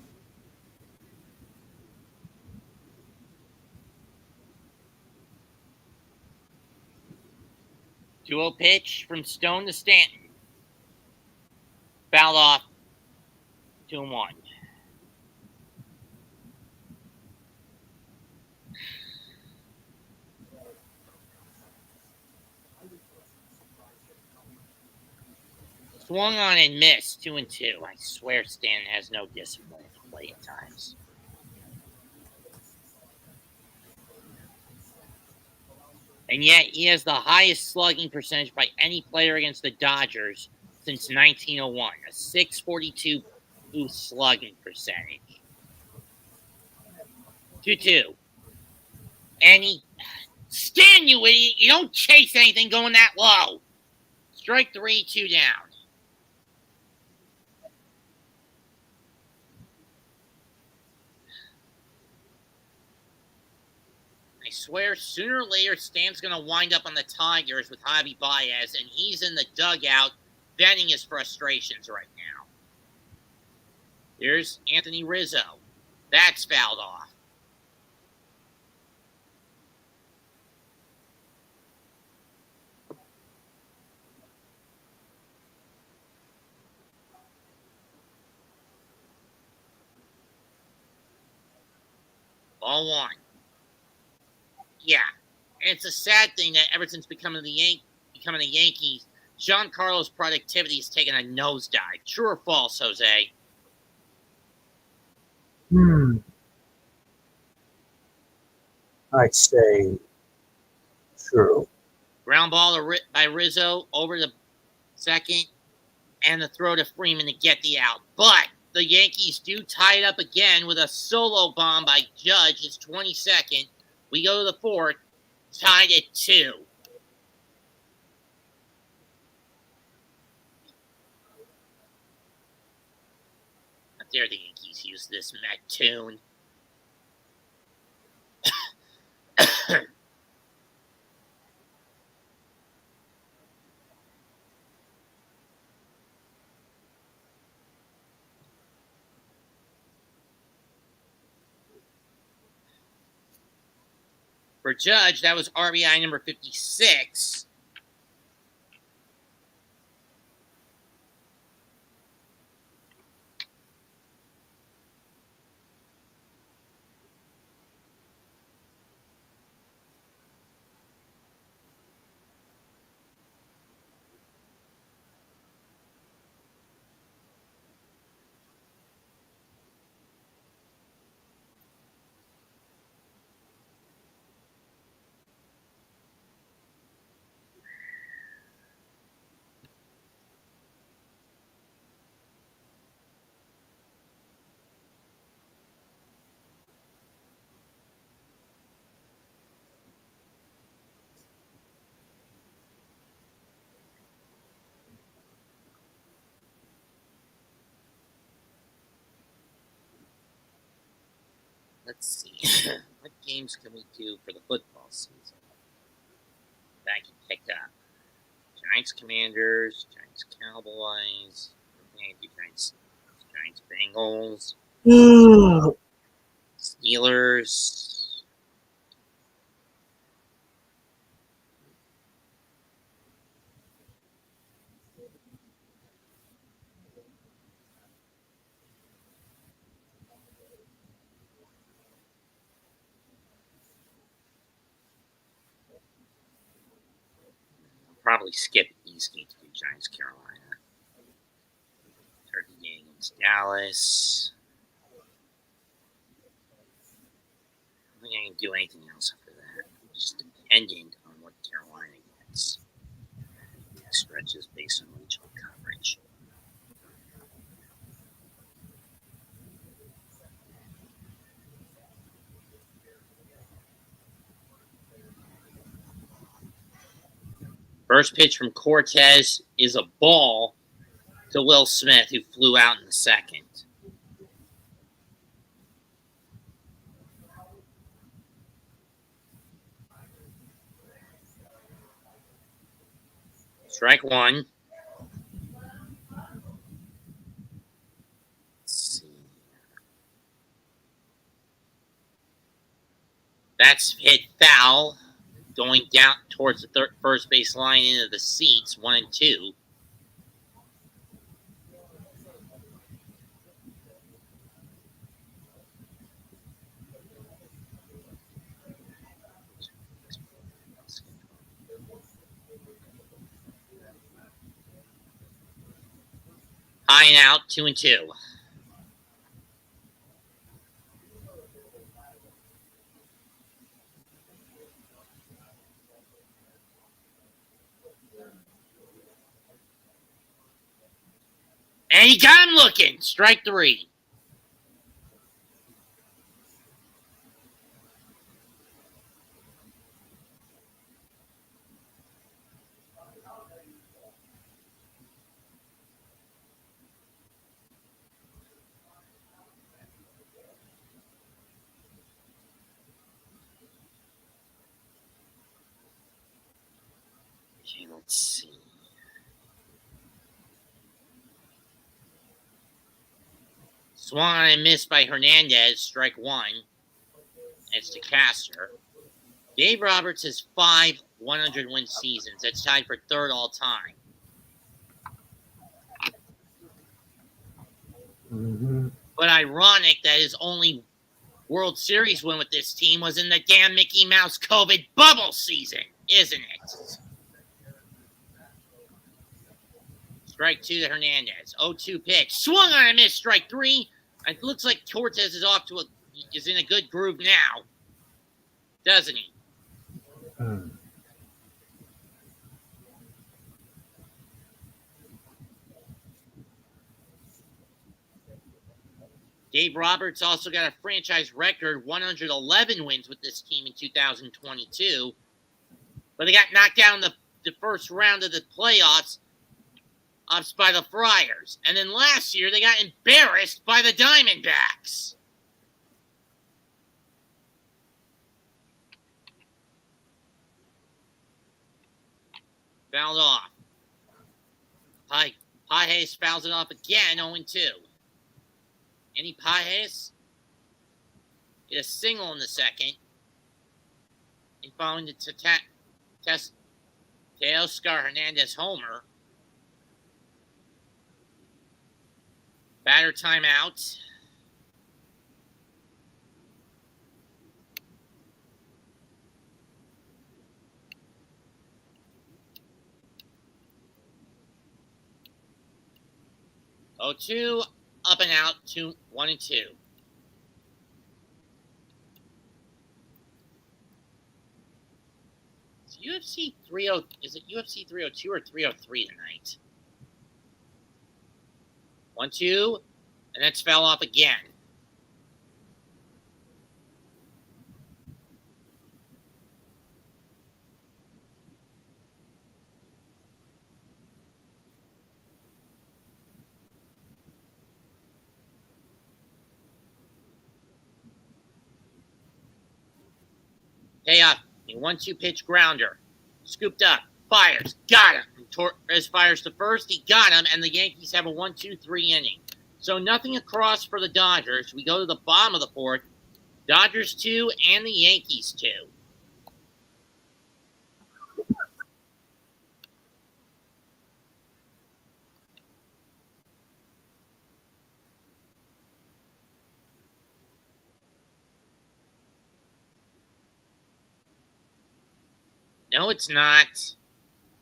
2-0 pitch from Stone to Stanton. Fouled off. 2-1. Swung on and missed. 2-2. I swear Stanton has no discipline at the plate at times. And yet he has the highest slugging percentage by any player against the Dodgers since 1901. A .642 slugging percentage. 2-2. And Stan, you idiot, you don't chase anything going that low. Strike 3, 2 down. I swear, sooner or later, Stan's going to wind up on the Tigers with Javi Baez, and he's in the dugout venting his frustrations right now. Here's Anthony Rizzo. That's fouled off. Ball 1. Yeah, and it's a sad thing that ever since becoming the Yankees, Giancarlo's productivity has taken a nosedive. True or false, Jose? I'd say true. Ground ball by Rizzo over the second, and the throw to Freeman to get the out. But the Yankees do tie it up again with a solo bomb by Judge. It's 22nd. We go to the 4th, tied at 2. How dare the Yankees use this Met tune? For Judge, that was RBI number 56. Let's see. What games can we do for the football season that I can pick up? Giants Commanders, Giants Cowboys, Giants Bengals, Steelers. I'll probably skip these games to Giants Carolina. Turkey game against Dallas. I don't think I can do anything else after that. Just dependent on what Carolina gets. Stretches based on regional coverage. First pitch from Cortez is a ball to Will Smith, who flew out in the second. Strike one. Let's see. That's hit foul, going down towards the first base line into the seats, 1 and 2. High and out, 2 and 2. And he got him looking. Strike 3. Okay, let's see. Swung and missed by Hernandez. Strike 1. It's to Caster. Dave Roberts has 5 100-win seasons. That's tied for third all time. Mm-hmm. But ironic that his only World Series win with this team was in the damn Mickey Mouse COVID bubble season, isn't it? Strike 2 to Hernandez. 0-2 pitch. Swung on and missed. Strike 3. It looks like Cortez is in a good groove now, doesn't he? Dave Roberts also got a franchise record 111 wins with this team in 2022, but they got knocked out in the first round of the playoffs by the Friars. And then last year, they got embarrassed by the Diamondbacks. Fouled off. Pages fouls it off again, 0-2. Any Pages? Hit a single in the second. And following the Teoscar Hernandez homer. Batter timeout. Oh, 2 up and out, 1 and 2. UFC 30. Is it UFC 302 or 303 tonight? 1-2, and that's fell off again. Payoff. A 1-2 pitch grounder. Scooped up. Fires. Got him. Torres fires to first. He got him, and the Yankees have a 1-2-3 inning. So nothing across for the Dodgers. We go to the bottom of the fourth. Dodgers 2 and the Yankees 2. No, it's not.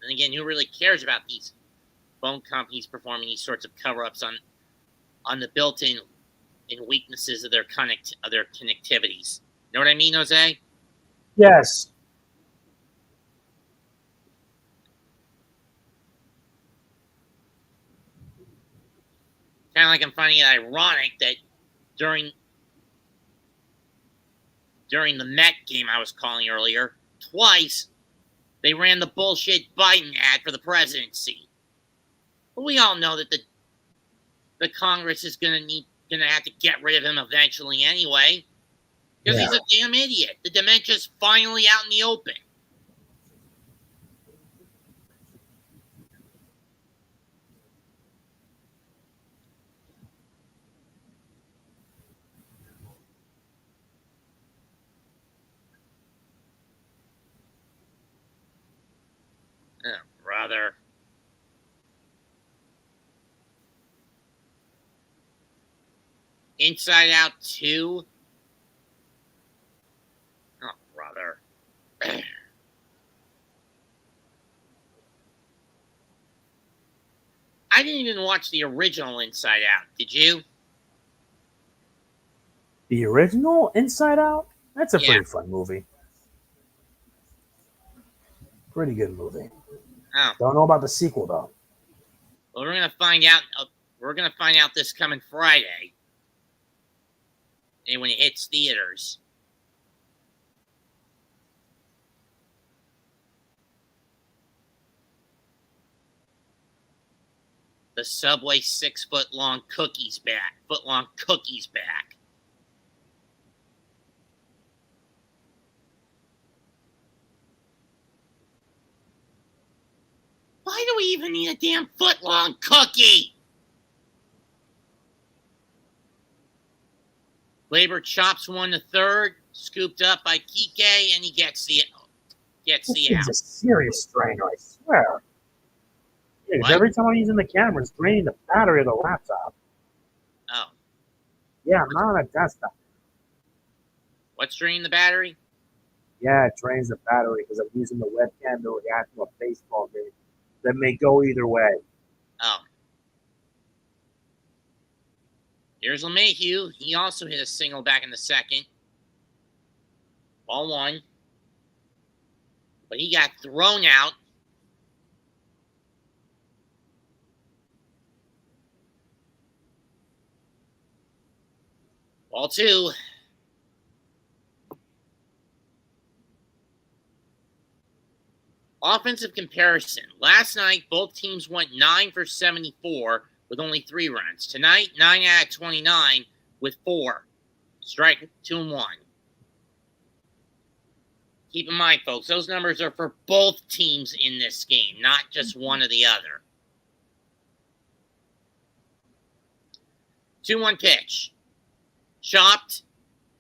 And again, who really cares about these phone companies performing these sorts of cover-ups on the built-in weaknesses of their connectivities? You know what I mean, Jose? Yes. Kind of like I'm finding it ironic that during the Met game I was calling earlier, twice They ran the bullshit Biden ad for the presidency. But we all know that the Congress is gonna have to get rid of him eventually anyway. Because he's a damn idiot. The dementia's finally out in the open. Oh, brother. Inside Out 2? Oh, brother. I didn't even watch the original Inside Out. Did you? The original Inside Out? That's a Yeah. pretty fun movie. Pretty good movie. Oh. Don't know about the sequel though. Well, we're gonna find out. We're gonna find out this coming Friday, and when it hits theaters. The Subway 6-foot-long cookies back. Foot-long cookies back. Why do we even need a damn foot-long cookie? Labor chops one to third, scooped up by Kike, and he gets the This kid's a serious strainer, I swear. Yeah, every time I'm using the camera, it's draining the battery of the laptop. Oh. Yeah, I'm not on a desktop. What's draining the battery? Yeah, it drains the battery because I'm using the webcam to react to a baseball game that may go either way. Oh. Here's LeMahieu. He also hit a single back in the second. Ball one. But he got thrown out. Ball two. Offensive comparison. Last night, both teams went 9 for 74 with only 3 runs. Tonight, 9 out of 29 with 4. Strike 2 and 1. Keep in mind, folks, those numbers are for both teams in this game, not just one or the other. 2-1 pitch. Chopped.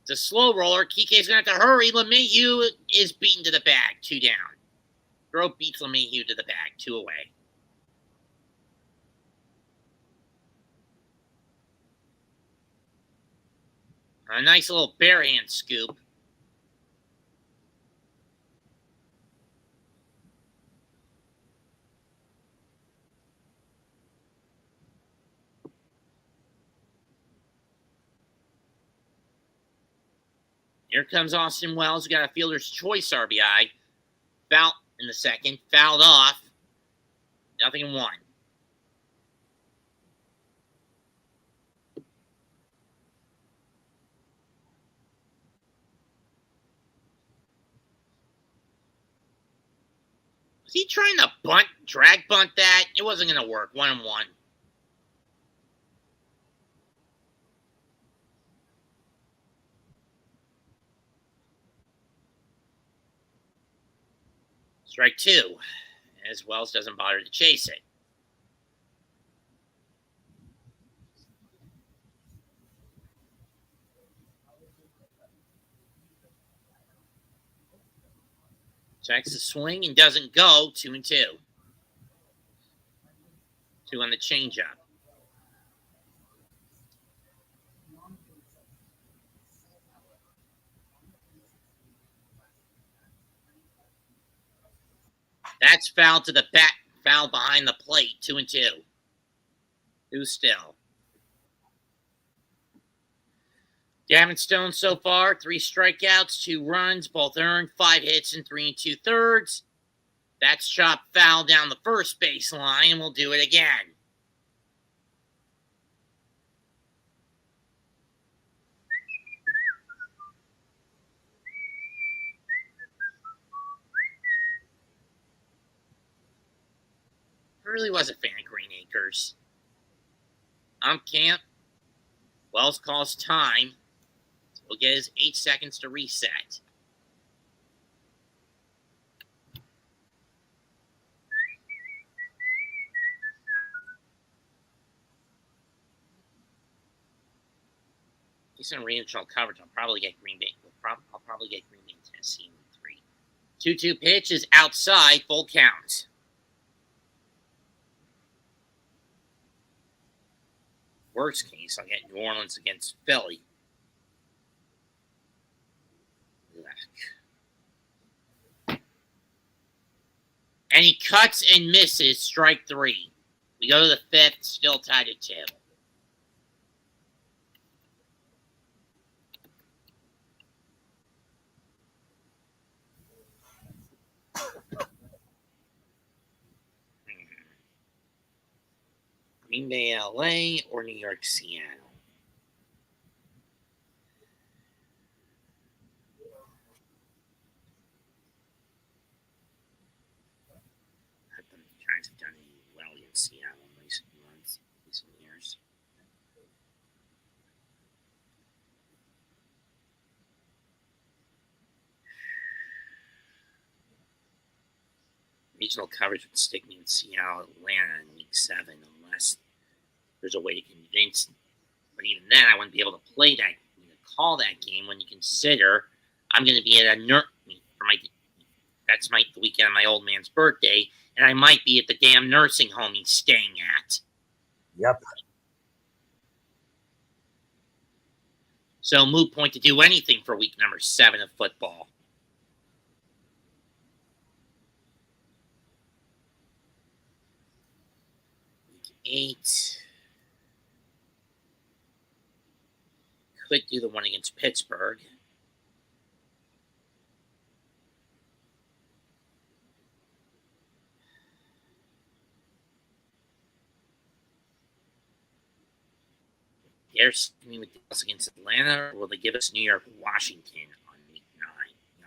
It's a slow roller. Kike's going to have to hurry. LeMahieu is beaten to the bag. 2 down. Throw beats LeMahieu to the bag. 2 away. A nice little bare hand scoop. Here comes Austin Wells, who got a fielder's choice RBI. Foul in the second. Fouled off. 0-1. Was he trying to drag bunt that? It wasn't going to work. 1-1. Strike 2. As Wells doesn't bother to chase it. Checks the swing and doesn't go. 2-2. 2 on the changeup. That's foul to the bat. Foul behind the plate. 2-2. 2 still. Gavin Stone so far, 3 strikeouts, 2 runs, both earned, 5 hits and 3 2/3. That's chopped foul down the first baseline, and we'll do it again. really was a fan of Green Acres. I'm Camp. Wells calls time. So he'll get his 8 seconds to reset. Decent regional coverage. I'll probably get Green Bay. I'll probably get Green Bay, Tennessee in 3. 2-2 pitch is outside, full count. Worst case, I'll get New Orleans against Philly. And he cuts and misses, strike 3. We go to the 5th, still tied at 2. Green Bay, LA, or New York, Seattle? The Giants have done well in Seattle in recent months, recent years. Regional coverage would stick me in Seattle, Atlanta in Week 7, unless there's a way to convince. But even then, I wouldn't be able to play that, call that game when you consider I'm going to be at a for my. That's the weekend of my old man's birthday, and I might be at the damn nursing home he's staying at. Yep. So moot point to do anything for week number 7 of football. Week 8. Could do the one against Pittsburgh. They're sticking with us against Atlanta, or will they give us New York, Washington on week 9,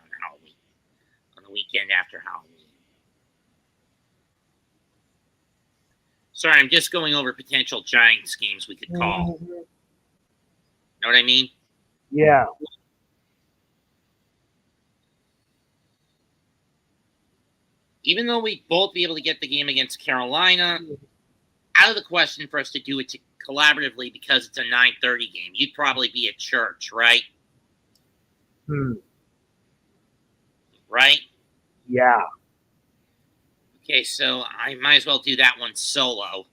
on Halloween, on the weekend after Halloween? Sorry, I'm just going over potential Giants games we could call. Mm-hmm. Know what I mean? Yeah. Even though we'd both be able to get the game against Carolina, out of the question for us to do it collaboratively because it's a 9:30 game. You'd probably be at church, right? Right? Yeah. Okay, so I might as well do that one solo.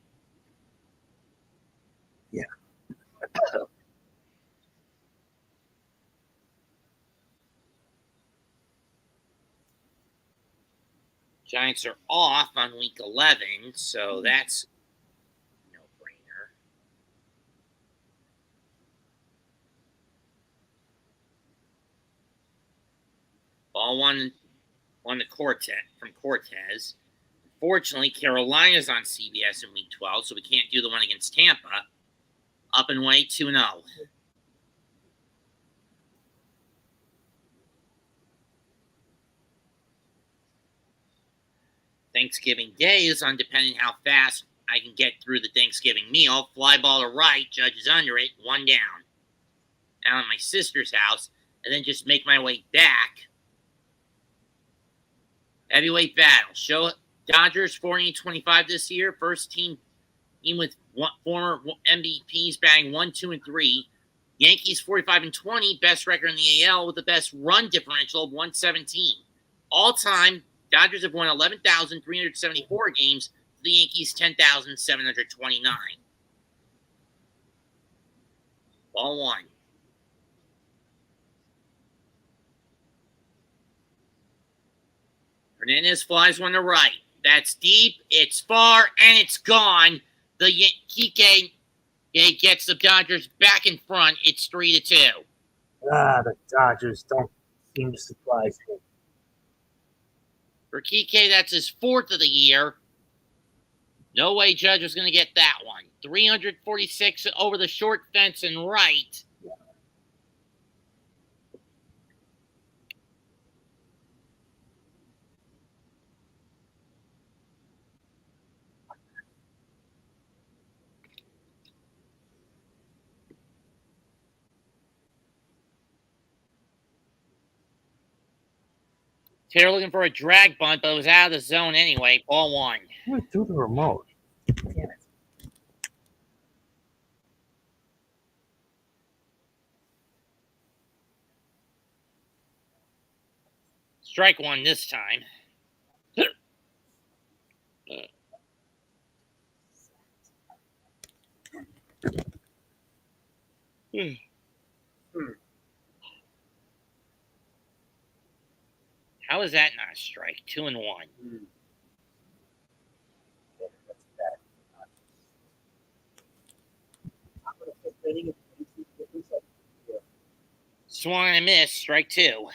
Yeah. Giants are off on week 11, so that's a no-brainer. Ball one to Cortez. Unfortunately, Carolina's on CBS in week 12, so we can't do the one against Tampa. Up and away, 2-0. Thanksgiving Day is on depending how fast I can get through the Thanksgiving meal. Fly ball to right, Judge is under it, 1 down. Down at my sister's house, and then just make my way back. Heavyweight battle. Dodgers 40-25 this year. First team with former MVPs batting 1, 2, and 3. Yankees 45-20, best record in the AL with the best run differential of 117. All time, Dodgers have won 11,374 games. The Yankees 10,729. Ball one. Hernandez flies one to right. That's deep, it's far, and it's gone. The Kike gets the Dodgers back in front. It's 3-2. The Dodgers don't seem to surprise me. For Kike, that's his 4th of the year. No way Judge was going to get that one. 346 over the short fence and right. Taylor looking for a drag bunt, but it was out of the zone anyway. Ball one. I'm going to do the remote. Damn it. Strike one this time. How is that not a strike? 2-1. Swung and a miss. Strike two.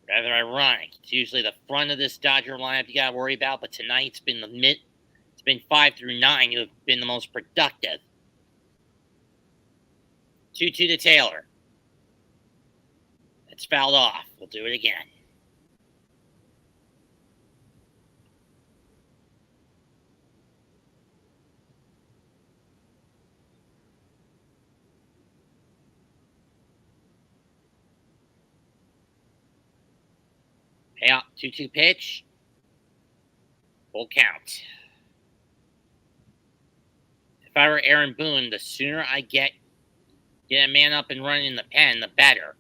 Rather ironic. It's usually the front of this Dodger lineup you got to worry about, but tonight it's been It's been 5 through 9 who have been the most productive. 2-2 to Taylor. It's fouled off. We'll do it again. Payout. 2-2 pitch. Full count. If I were Aaron Boone, the sooner I get a man up and running in the pen, the better.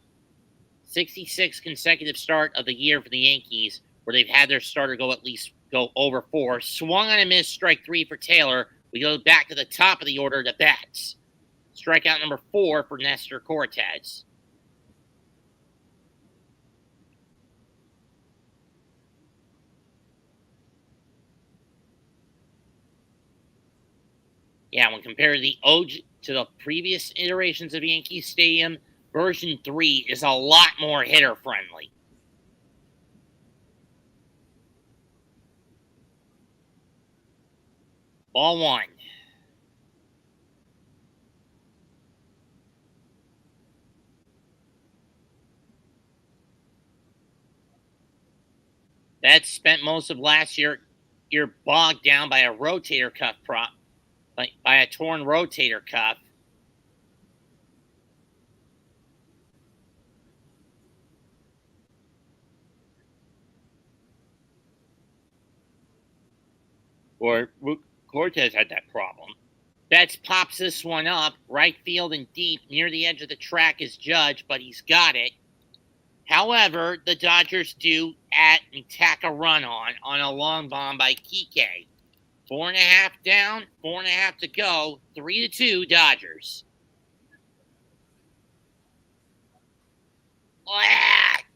66 consecutive start of the year for the Yankees, where they've had their starter go over 4. Swung on a miss, strike 3 for Taylor. We go back to the top of the order to bats. Strikeout number 4 for Nestor Cortez. Yeah, when compared to the previous iterations of Yankee Stadium, version 3 is a lot more hitter friendly. Ball one. That spent most of last year bogged down by a rotator cuff by a torn rotator cuff. Or Cortez had that problem. Betts pops this one up, right field and deep, near the edge of the track is Judge, but he's got it. However, the Dodgers do tack a run on a long bomb by Kike. 4.5 down, 4.5 to go, 3-2 Dodgers.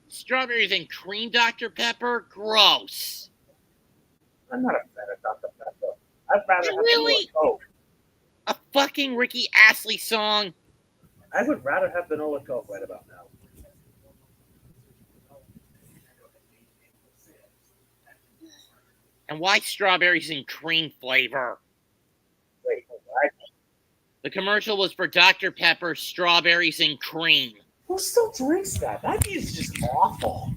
Strawberries and cream Dr. Pepper? Gross. I'm not a fan of Dr. Pepper. I'd rather have vanilla Coke. A fucking Ricky Astley song? I would rather have vanilla Coke right about now. And why strawberries and cream flavor? Wait, what? The commercial was for Dr. Pepper, strawberries and cream. Who still drinks that? That is just awful.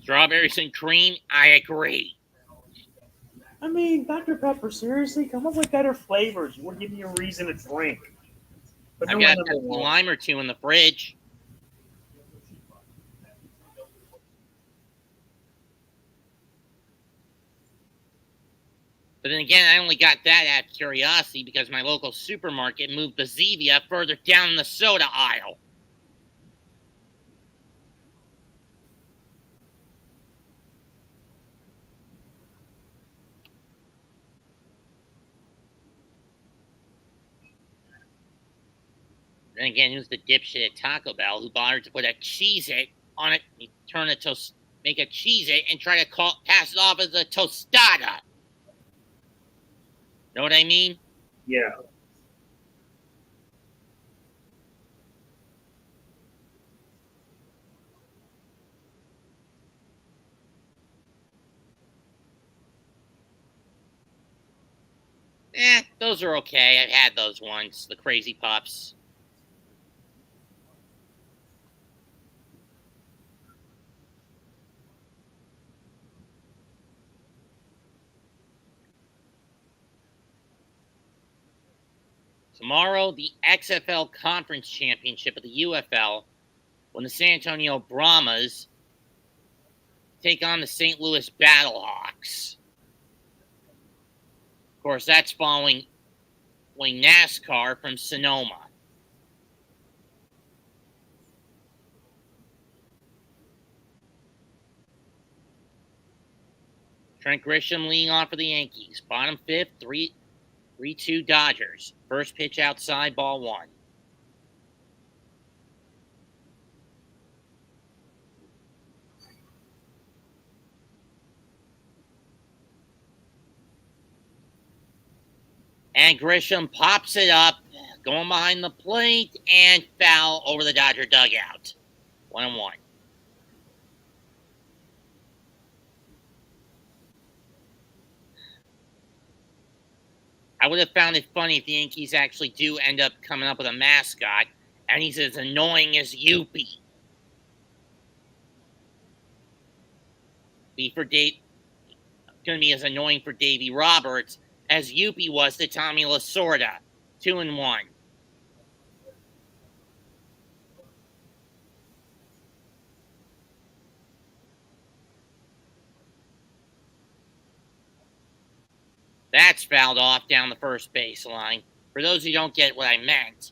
Strawberries and cream? I agree. I mean, Dr. Pepper, seriously? Come up with better flavors. You would give me a reason to drink. But I've got a lime or two in the fridge. But then again, I only got that out of curiosity because my local supermarket moved the Zevia further down the soda aisle. And again, who's the dipshit at Taco Bell who bothered to put a Cheez-It on it, make a Cheez-It and try to pass it off as a tostada? Know what I mean? Yeah. Those are okay. I've had those once. The Crazy Puffs. Tomorrow, the XFL Conference Championship of the UFL, when the San Antonio Brahmas take on the St. Louis Battlehawks. Of course, that's following NASCAR from Sonoma. Trent Grisham leading off for the Yankees. Bottom fifth, 3-2 Dodgers. First pitch outside, ball one. And Grisham pops it up, going behind the plate, and foul over the Dodger dugout. 1-1. I would have found it funny if the Yankees actually do end up coming up with a mascot, and he's as annoying as Youppi. Going to be as annoying for Davey Roberts as Youppi was to Tommy Lasorda. 2-1. That's fouled off down the first baseline. For those who don't get what I meant,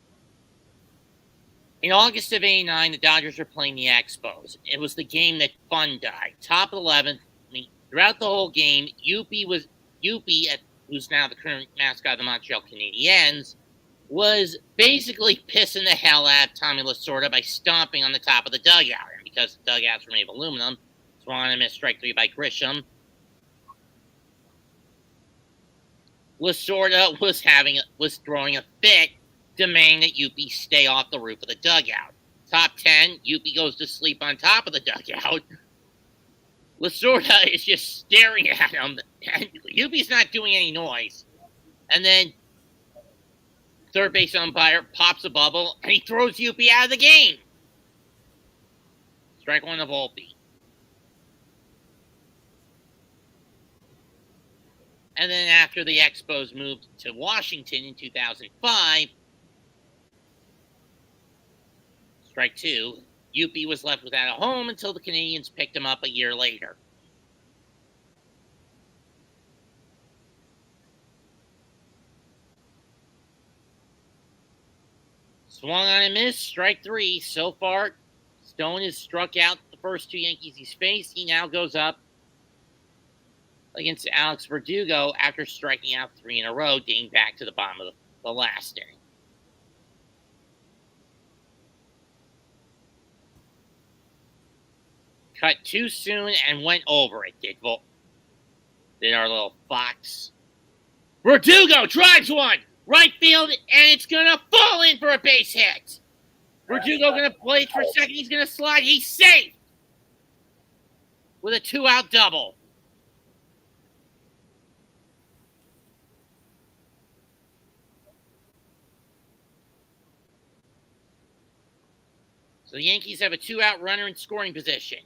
in August of '89, the Dodgers were playing the Expos. It was the game that fun died. Top of the 11th, throughout the whole game, Youppi, who's now the current mascot of the Montreal Canadiens, was basically pissing the hell out of Tommy Lasorda by stomping on the top of the dugout. And because the dugouts were made of aluminum, swung on a missed strike three by Grisham. Lasorda was throwing a fit, demanding that Youppi stay off the roof of the dugout. Top 10, Youppi goes to sleep on top of the dugout. Lasorda is just staring at him, and Youppi's not doing any noise. And then third base umpire pops a bubble, and he throws Youppi out of the game. Strike one to Volpe. And then after the Expos moved to Washington in 2005, strike two, Youppi was left without a home until the Canadiens picked him up a year later. Swung on and missed, strike three. So far, Stone has struck out the first two Yankees he's faced. He now goes up against Alex Verdugo after striking out three in a row, dating back to the bottom of the last inning. Cut too soon and went over it, did our little fox. Verdugo drives one! Right field, and it's going to fall in for a base hit. Verdugo going to play for a second. He's going to slide. He's safe with a two-out double. So the Yankees have a two-out runner in scoring position.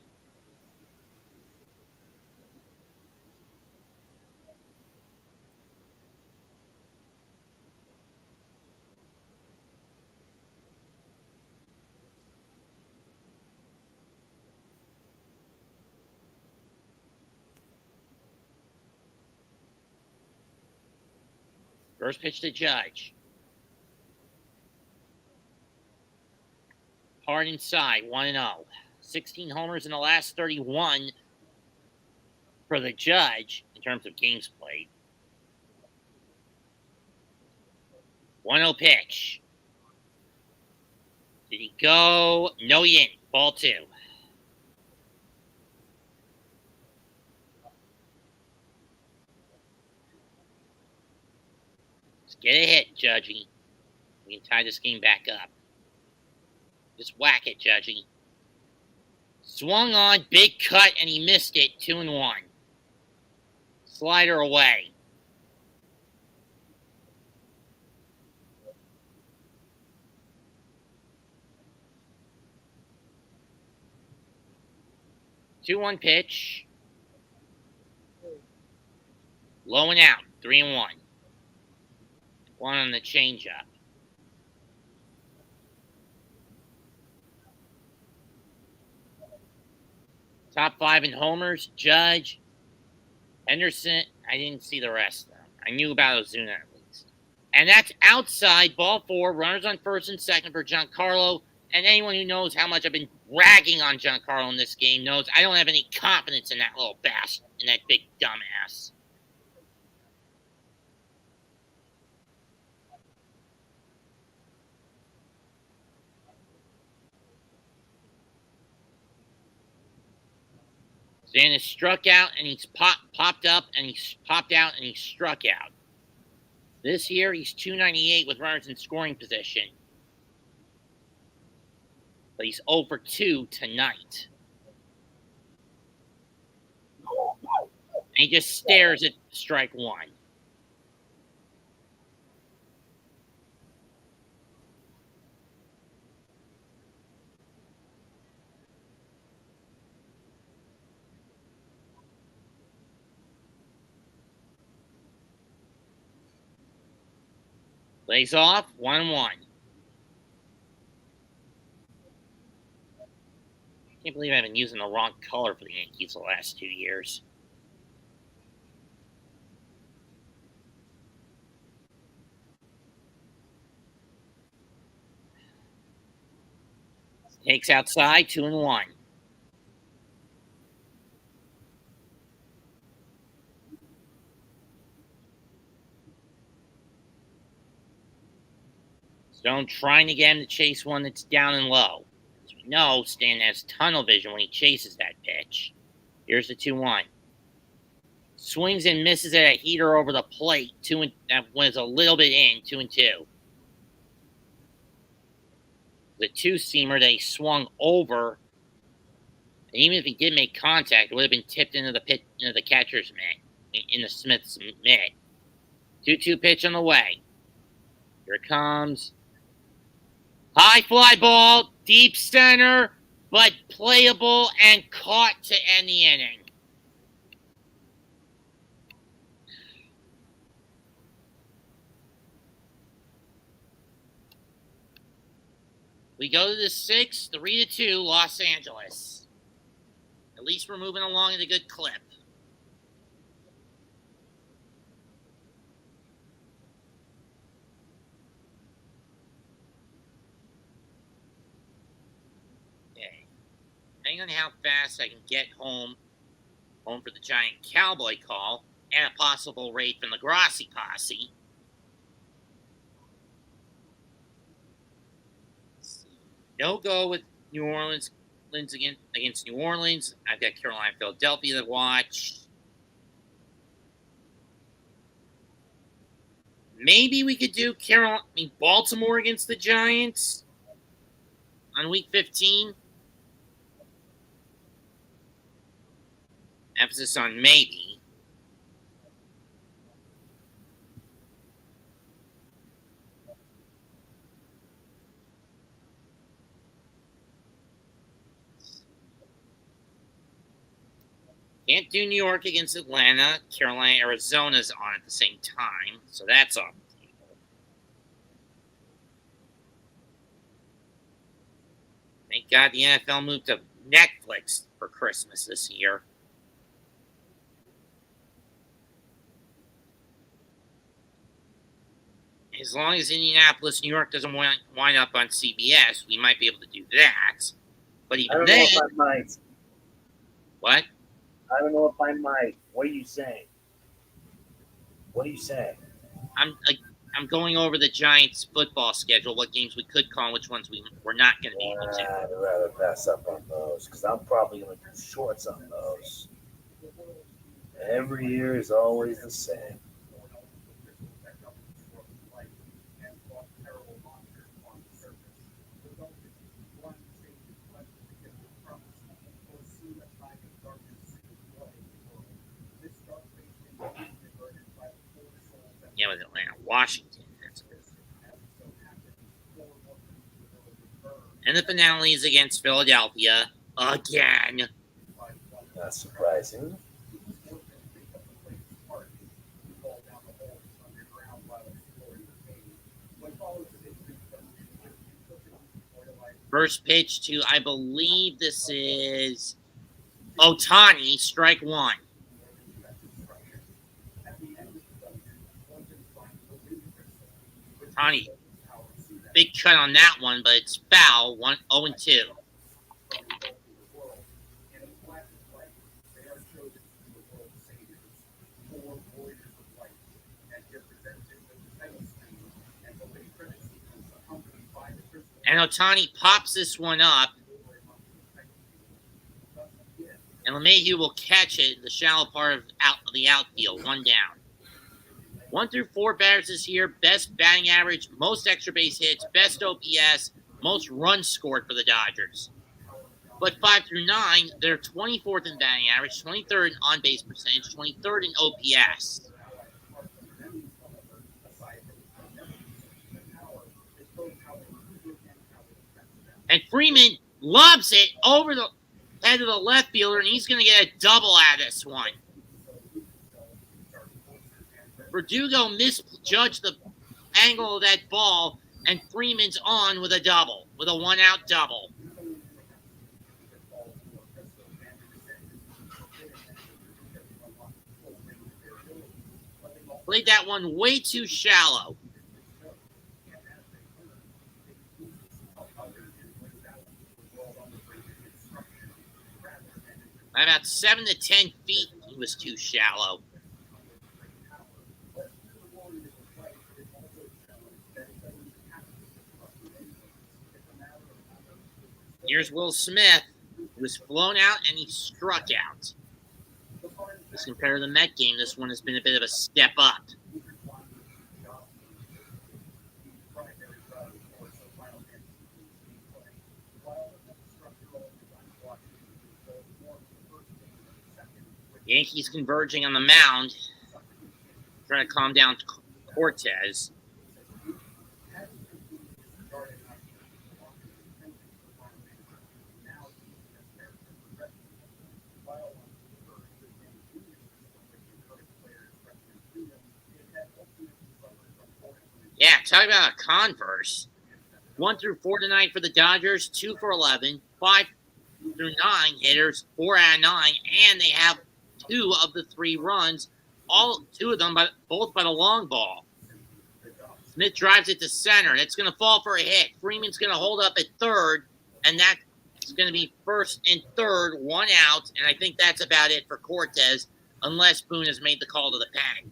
First pitch to Judge. Hard inside, 1-0. 16 homers in the last 31 for the Judge in terms of games played. 1-0 pitch. Did he go? No, he didn't. Ball two. Let's get a hit, Judgy. We can tie this game back up. Just whack it, Judgy. Swung on, big cut, and he missed it. 2-1. Slider away. Two-one pitch. Low and out. 3-1. One on the changeup. Top 5 in homers, Judge, Henderson. I didn't see the rest of them. I knew about Ozuna at least. And that's outside, ball 4, runners on first and second for Giancarlo. And anyone who knows how much I've been ragging on Giancarlo in this game knows I don't have any confidence in that little bastard, in that big dumbass. Stannis struck out, and he's popped up, and he's popped out, and he struck out. This year, he's 298 with runners in scoring position. But he's 0 for 2 tonight. And he just stares at strike 1. Lays off, 1-1. Can't believe I've been using the wrong color for the Yankees the last 2 years. Takes outside, 2-1. Stone trying to get him to chase one that's down and low. As we know, Stan has tunnel vision when he chases that pitch. Here's the 2-1. Swings and misses at a heater over the plate. That was a little bit in, 2-2. The 2-seamer that he swung over. And even if he did make contact, it would have been tipped into the catcher's mitt, in the Smith's mitt. 2-2 pitch on the way. Here it comes. High fly ball, deep center, but playable and caught to end the inning. We go to the 6th, 3-2, Los Angeles. At least we're moving along at a good clip. Depending on how fast I can get home for the giant cowboy call, and a possible raid from the Grassi posse. No go with New Orleans against New Orleans. I've got Carolina, Philadelphia to watch. Maybe we could do Baltimore against the Giants on week 15. Emphasis on maybe. Can't do New York against Atlanta. Carolina, Arizona's on at the same time, so that's off the table. Thank God the NFL moved to Netflix for Christmas this year. As long as Indianapolis, New York doesn't wind up on CBS, we might be able to do that. But even then, I don't know if I might. What? I don't know if I might. What are you saying? What are you saying? I'm going over the Giants' football schedule, what games we could call, and which ones we're not going to be able to. I'd rather pass up on those because I'm probably going to do shorts on those. Every year is always the same. Yeah, with Atlanta, Washington. That's good. And the finale is against Philadelphia again. Not surprising. First pitch to, I believe this is Otanhi, strike one. Ohtani, big cut on that one, but it's foul. 0-2. And Ohtani pops this one up. And LeMahieu will catch it in the shallow part of the outfield. One down. 1 through 4 batters this year. Best batting average, most extra base hits, best OPS, most runs scored for the Dodgers. But 5 through 9, they're 24th in batting average, 23rd in on-base percentage, 23rd in OPS. And Freeman lobs it over the head of the left fielder, and he's going to get a double out of this one. Verdugo misjudged the angle of that ball, and Freeman's on with a double, with a one-out double. Played that one way too shallow. By about 7 to 10 feet, he was too shallow. Here's Will Smith, who was flown out and he struck out. As compared to the Met game, this one has been a bit of a step up. Yankees converging on the mound, trying to calm down Cortez. Yeah, talk about a converse. 1 through 4 tonight for the Dodgers, 2 for 11, 5 through 9 hitters, 4 out of 9, and they have 2 of the 3 runs, all 2 of them both by the long ball. Smith drives it to center. It's going to fall for a hit. Freeman's going to hold up at third, and that's going to be first and third, 1 out, and I think that's about it for Cortez, unless Boone has made the call to the panic.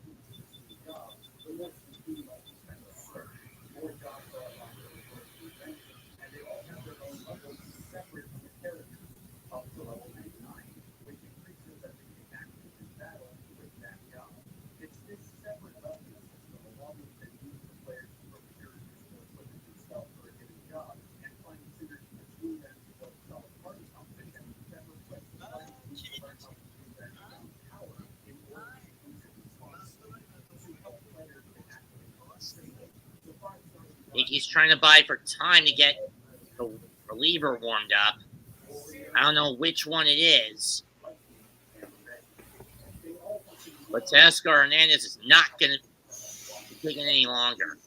He's trying to buy for time to get the reliever warmed up. I don't know which one it is. But Teoscar Hernandez is not going to be taking any longer.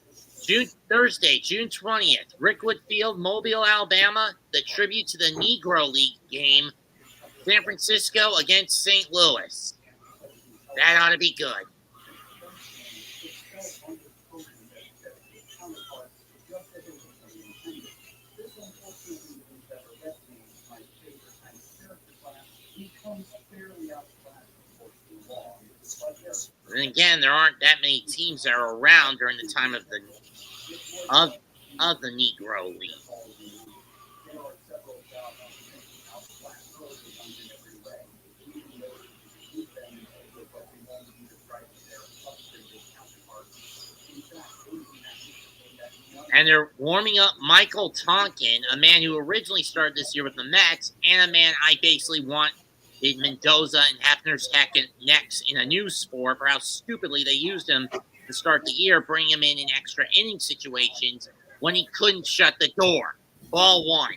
Thursday, June 20th, Rickwood Field, Mobile, Alabama, the tribute to the Negro League game, San Francisco against St. Louis. That ought to be good. And again, there aren't that many teams that are around during the time of the Negro League. And they're warming up Michael Tonkin, a man who originally started this year with the Mets, and a man I basically want in Mendoza and Hefner's next in a news sport for how stupidly they used him to start the year, bring him in extra inning situations when he couldn't shut the door. Ball 1.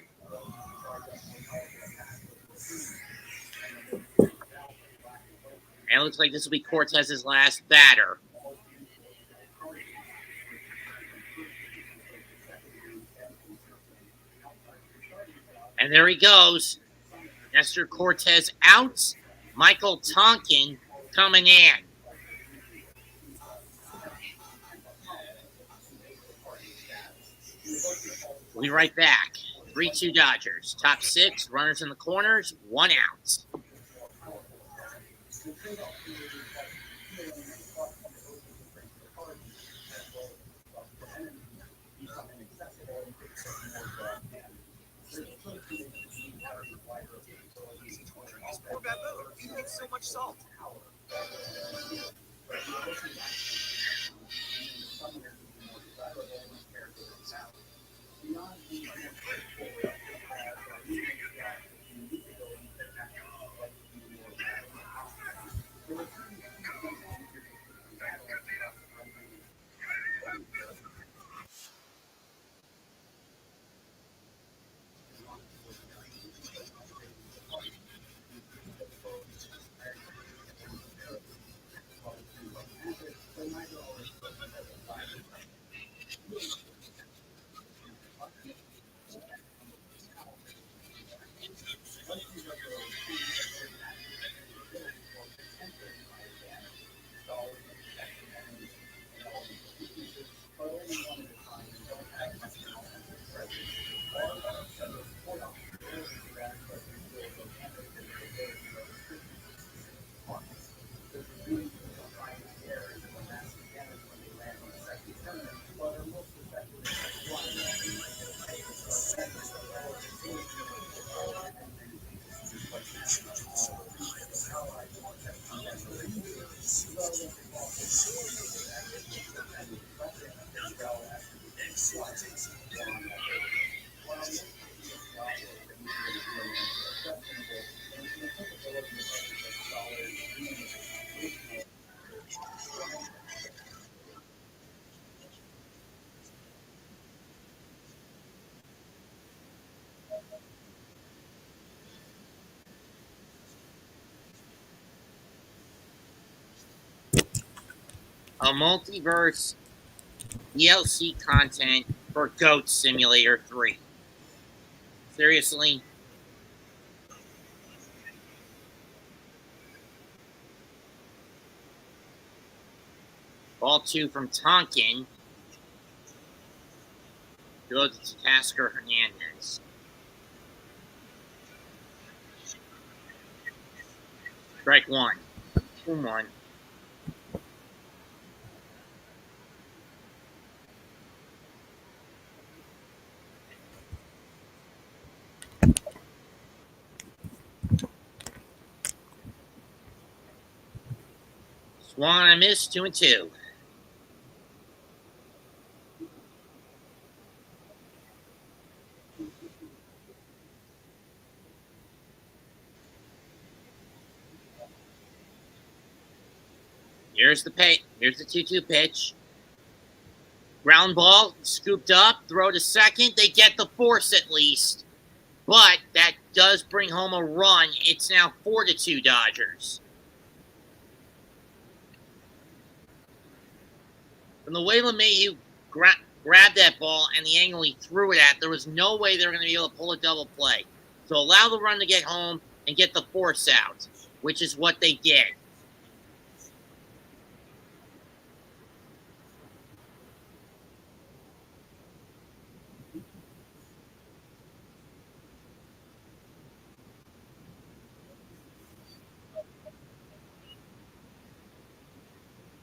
And it looks like this will be Cortez's last batter. And there he goes. Nestor Cortez out. Michael Tonkin coming in. We'll be right back. 3-2 Dodgers. Top 6, runners in the corners, 1 out. So much salt. A multiverse DLC content for Goat Simulator 3. Seriously? Ball 2 from Tonkin. Goes to Tasker Hernandez. Strike 1. 2-1. Swung on a miss, 2-2. Here's the 2-2 pitch. Ground ball, scooped up, throw to second. They get the force at least. But that does bring home a run. It's now 4-2 Dodgers. From the way LeMahieu grabbed that ball and the angle he threw it at, there was no way they were going to be able to pull a double play. So allow the run to get home and get the force out, which is what they did.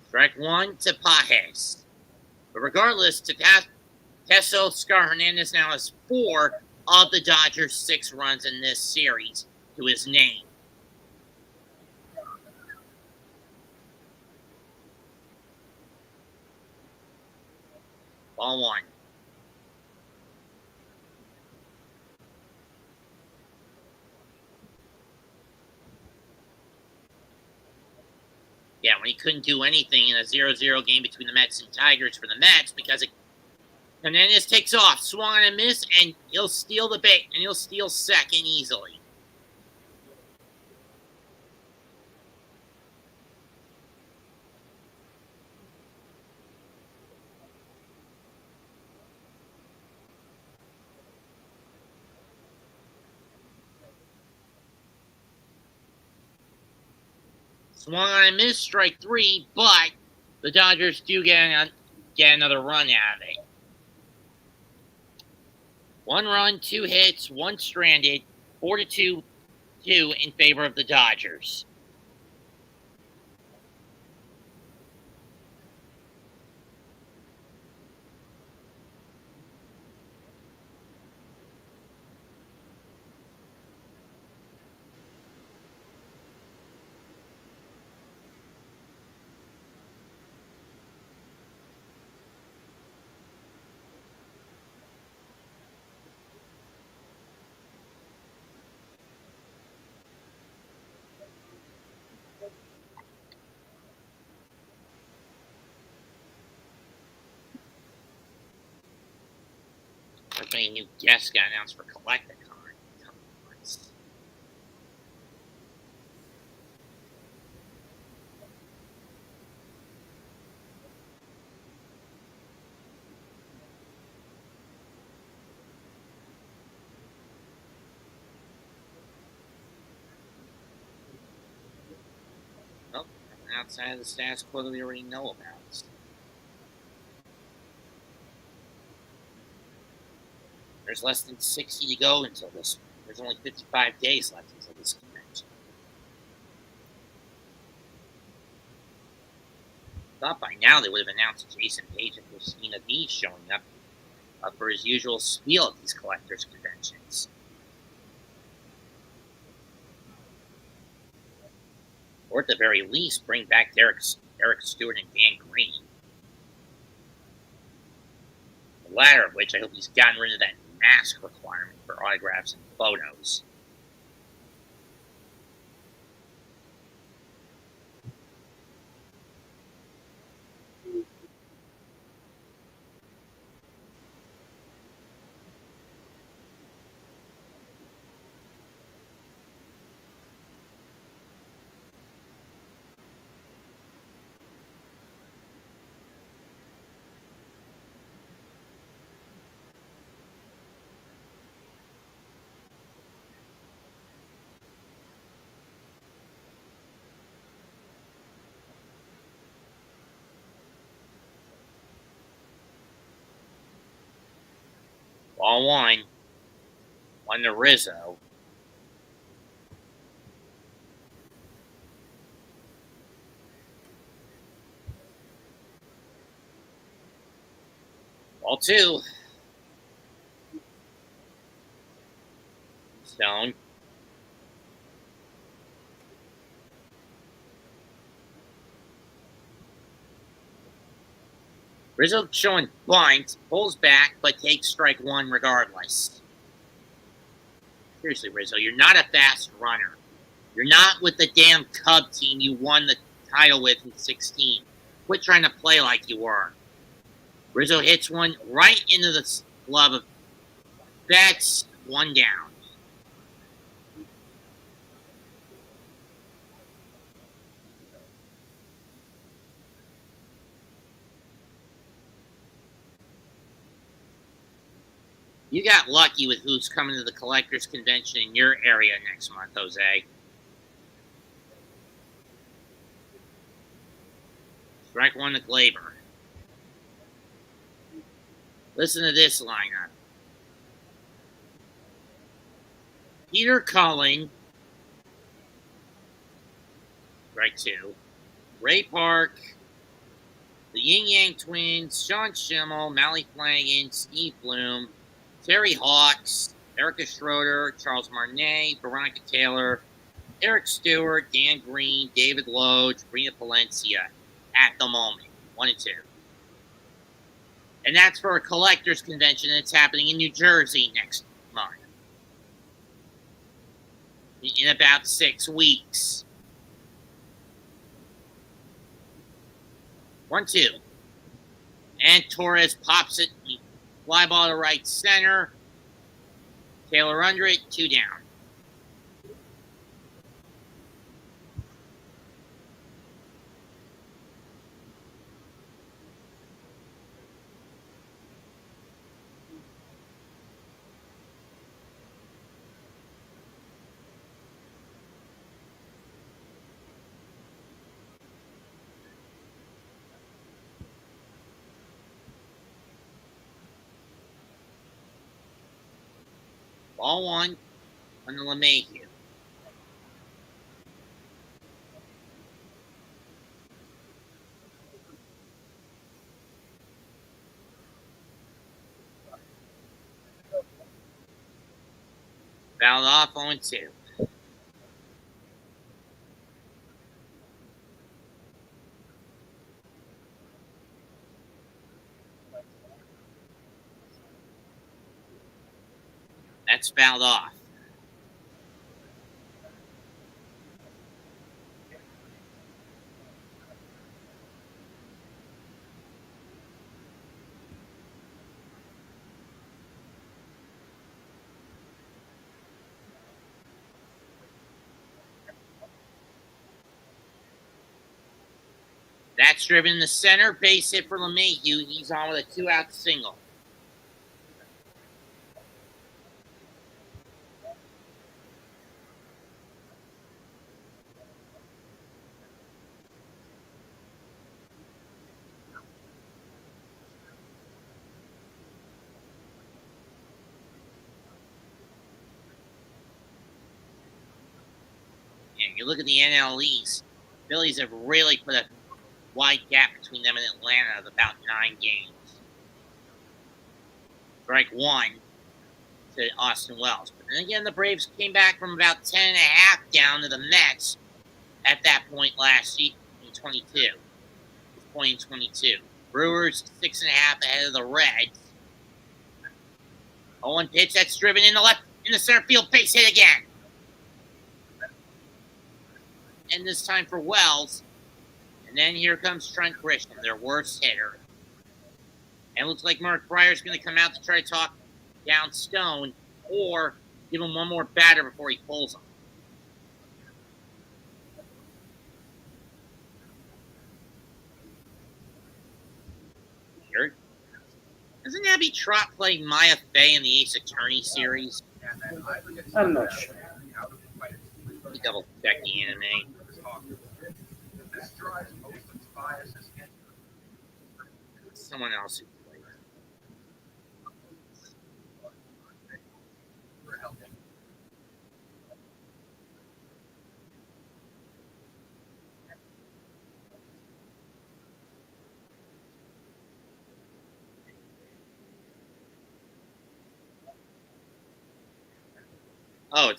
Strike 1 to Pajes. But regardless, Teso Scar Hernandez now has 4 of the Dodgers' 6 runs in this series to his name. Ball 1. Yeah, when he couldn't do anything in a 0-0 game between the Mets and Tigers for the Mets because Hernandez takes off, swung on a miss, and he'll steal the bait, and he'll steal second easily. Swung on a miss, strike 3, but the Dodgers do get another run out of it. 1 run, 2 hits, 1 stranded, 4-2 in favor of the Dodgers. A new guest got announced for Collecticon. Well, outside of the status quo that we already know about. There's less than 60 to go until this. There's only 55 days left until this convention. Thought by now they would have announced Jason Page and Christina V showing up for his usual spiel at these collectors' conventions. Or at the very least, bring back Eric Stewart and Dan Green. The latter of which I hope he's gotten rid of that mask requirement for autographs and photos. Ball 1. 1 to Rizzo. Ball 2. Stone. Rizzo showing bunt, pulls back, but takes strike 1 regardless. Seriously, Rizzo, you're not a fast runner. You're not with the damn Cub team you won the title with in 16. Quit trying to play like you were. Rizzo hits one right into the glove of Betts. 1 down. You got lucky with who's coming to the collectors convention in your area next month, Jose. Strike 1 to Glaber. Listen to this lineup. Peter Cullen. Strike 2. Ray Park. The Yin Yang Twins. Sean Schimmel. Mally Flanagan. Steve Bloom. Terry Hawks. Erica Schroeder. Charles Marnet. Veronica Taylor. Eric Stewart. Dan Green. David Lowe. Sabrina Palencia. At the moment. 1 and 2. And that's for a collector's convention that's happening in New Jersey next month. In about 6 weeks. 1-2. And Torres pops it. Fly ball to right center. Taylor under it. 2 down. Ball one on the LeMahieu. Fouled off 0-2. That's fouled off. That's driven in the center. Base hit for LeMahieu. He's on with a 2-out single. And you look at the NL East, Phillies have really put a wide gap between them and Atlanta of about 9 games. Strike one to Austin Wells. But then again, the Braves came back from about 10.5 down to the Mets at that point last year in 22. Point in 22. Brewers 6.5 ahead of the Reds. 0-1 pitch that's driven in the center field, base hit again. And this time for Wells. And then here comes Trent Grisham, their worst hitter. And it looks like Mark Breyer's going to come out to try to talk down Stone or give him one more batter before he pulls him. Weird. Doesn't Abby Trott play Maya Fey in the Ace Attorney series? I'm not sure. Let me double check the anime. Someone else who played. Oh,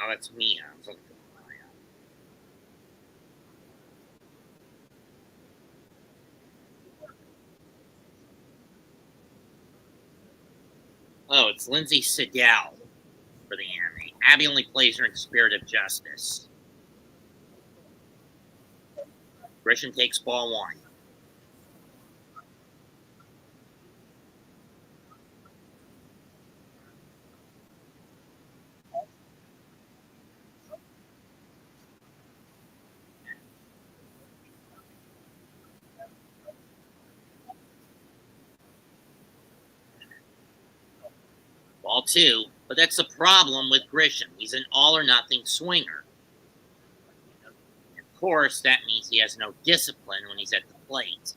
that's Mia. I was looking for Maya. Oh, it's Lindsay Sidell for the anime. Abby only plays her in Spirit of Justice. Grisham takes ball one. Ball two, but that's the problem with Grisham. He's an all-or-nothing swinger. Of course, that means he has no discipline when he's at the plate.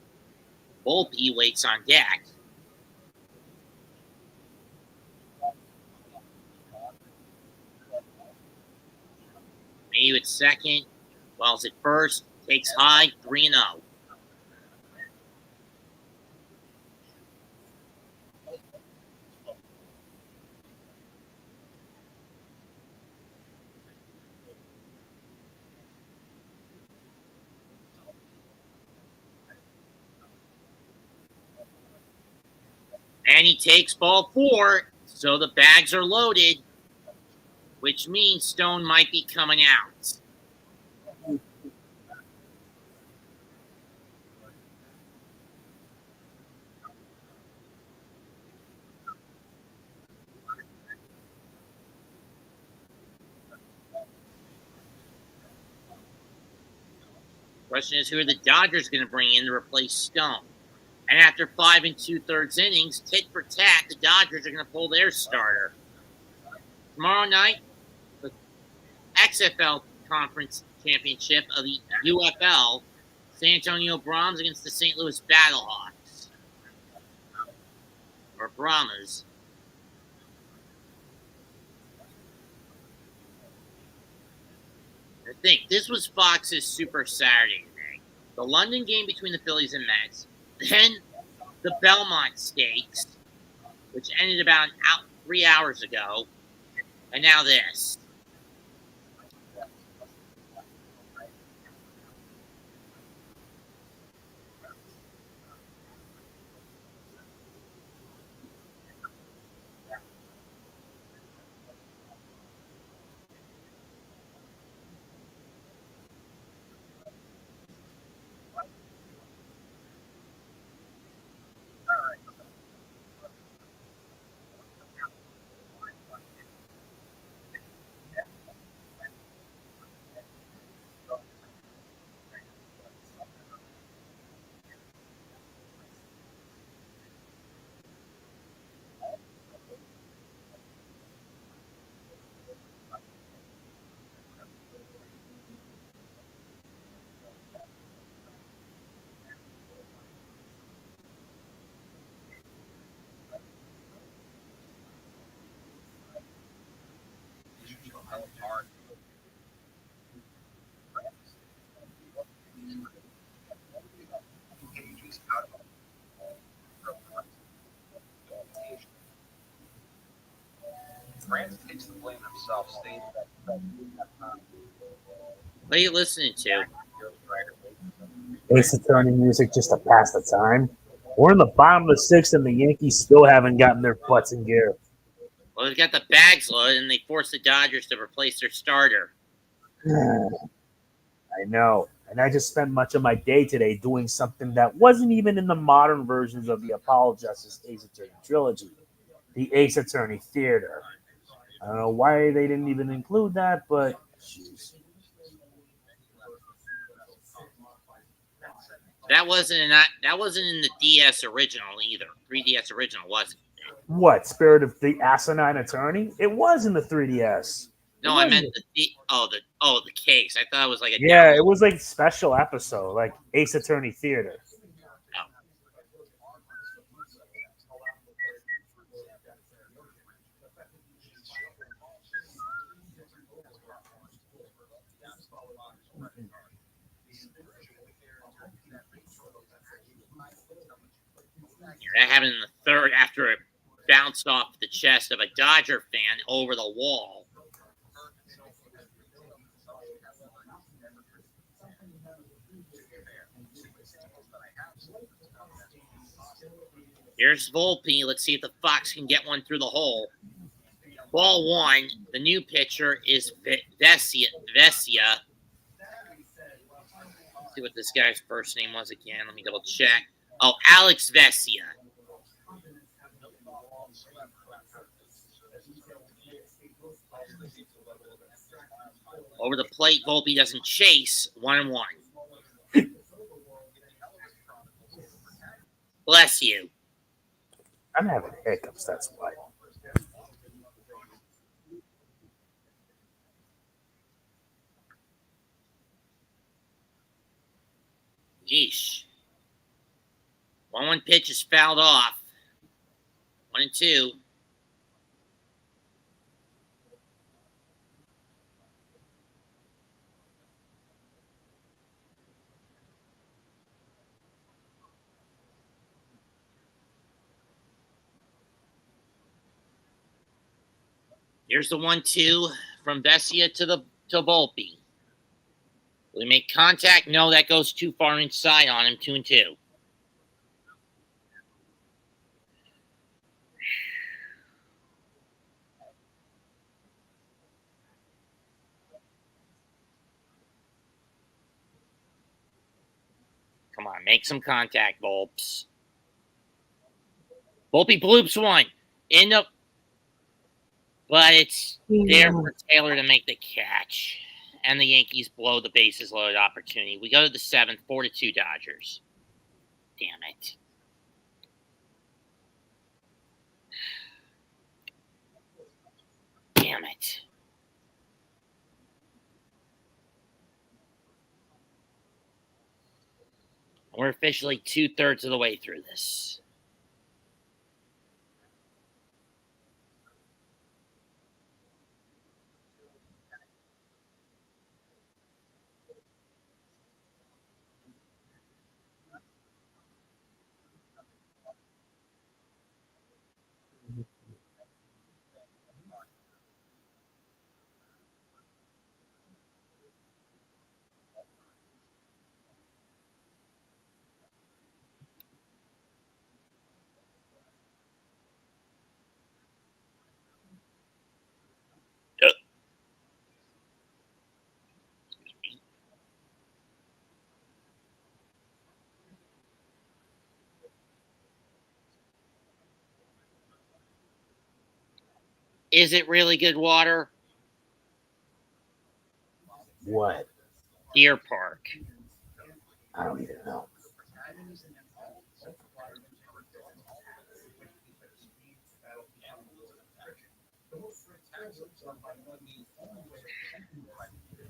Volpe waits on deck. Mayhew at second. Wells at first. Takes high, 3-0. And he takes ball four, so the bags are loaded, which means Stone might be coming out. Question is, who are the Dodgers going to bring in to replace Stone? And after 5 2/3 innings, tit for tat, the Dodgers are going to pull their starter. Tomorrow night, the XFL Conference Championship of the UFL, San Antonio Brahms against the St. Louis Battlehawks. Or Brahmas. think this was Fox's Super Saturday thing. The London game between the Phillies and Mets, then the Belmont Stakes, which ended about 3 hours ago, and now this. What are you listening to? Ace Attorney music just to pass the time. We're in the bottom of the sixth, and the Yankees still haven't gotten their butts in gear. Well, they've got the bags loaded, and they forced the Dodgers to replace their starter. I know. And I just spent much of my day today doing something that wasn't even in the modern versions of the Apollo Justice Ace Attorney trilogy, the Ace Attorney Theater. I don't know why they didn't even include that, but jeez. That wasn't in the DS original either. 3DS original wasn't. What, Spirit of the Asinine Attorney? It was in the 3DS. No, I meant the case. I thought it was like a Yeah, download. it was like special episode, like Ace Attorney Theater. Oh. That happened in the third after it bounced off the chest of a Dodger fan over the wall. Here's Volpe. Let's see if the Fox can get one through the hole. Ball one. The new pitcher is Vesia. Let's see what this guy's first name was again. Let me double check. Oh, Alex Vesia. Over the plate, Volpe doesn't chase. 1-1. Bless you. I'm having hiccups, that's why. Yeesh. 1-1 pitch is fouled off. 1-2. Here's the 1-2 from Vesia to Volpe. Will he make contact? No, that goes too far inside on him. 2-2. Come on, make some contact, Volpes. Volpe bloops one. But it's there for Taylor to make the catch. And the Yankees blow the bases loaded opportunity. We go to the seventh, 4-2 Dodgers. Damn it. Damn it. We're officially 2/3 of the way through this. Is it really good water? What? Deer Park. I don't even know.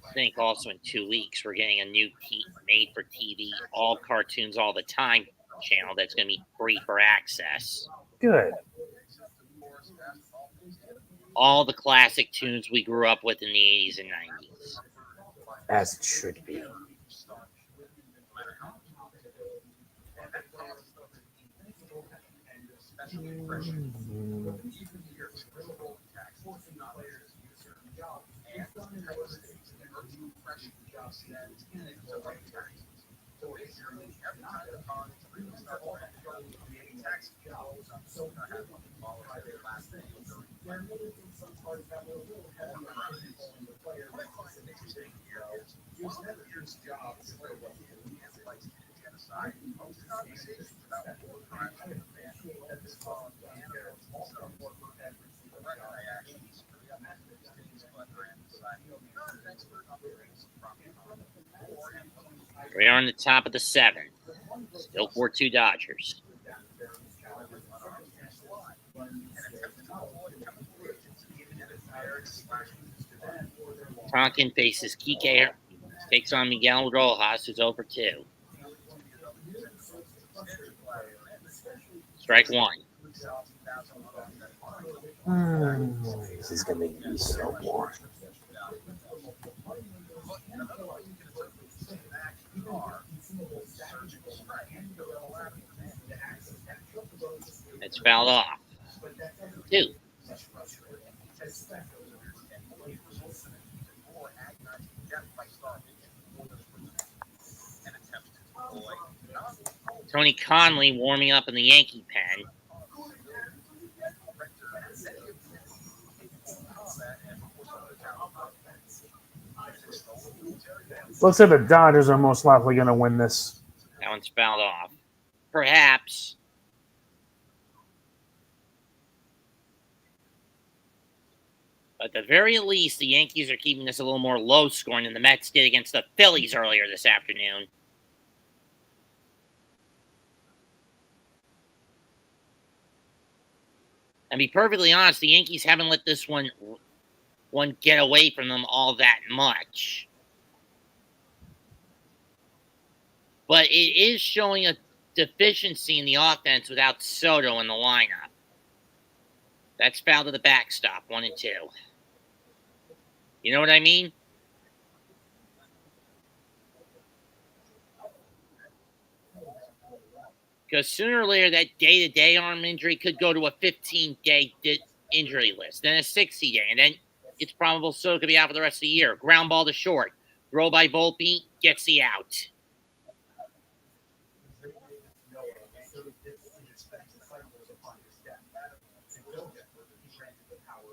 I think also in 2 weeks we're getting a new made for TV, all cartoons all the time channel that's going to be free for access. Good. All the classic tunes we grew up with in the 80s and 90s. As it should be. We are on the top of the 7th. Still 4-2 Dodgers. Tonkin faces Kike, takes on Miguel Rojas, who's over 2. Strike 1. This is going to make me so boring. It's fouled off. 2. Tony Conley warming up in the Yankee pen. Looks like the Dodgers are most likely going to win this. That one's fouled off. Perhaps. But at the very least, the Yankees are keeping this a little more low scoring than the Mets did against the Phillies earlier this afternoon. And to be perfectly honest, the Yankees haven't let this one get away from them all that much. But it is showing a deficiency in the offense without Soto in the lineup. That's foul to the backstop, 1 and 2. You know what I mean? Because sooner or later, that day-to-day arm injury could go to a 15-day injury list, then a 60-day, and then it's probable Soto could be out for the rest of the year. Ground ball to short. Throw by Volpe, gets the out.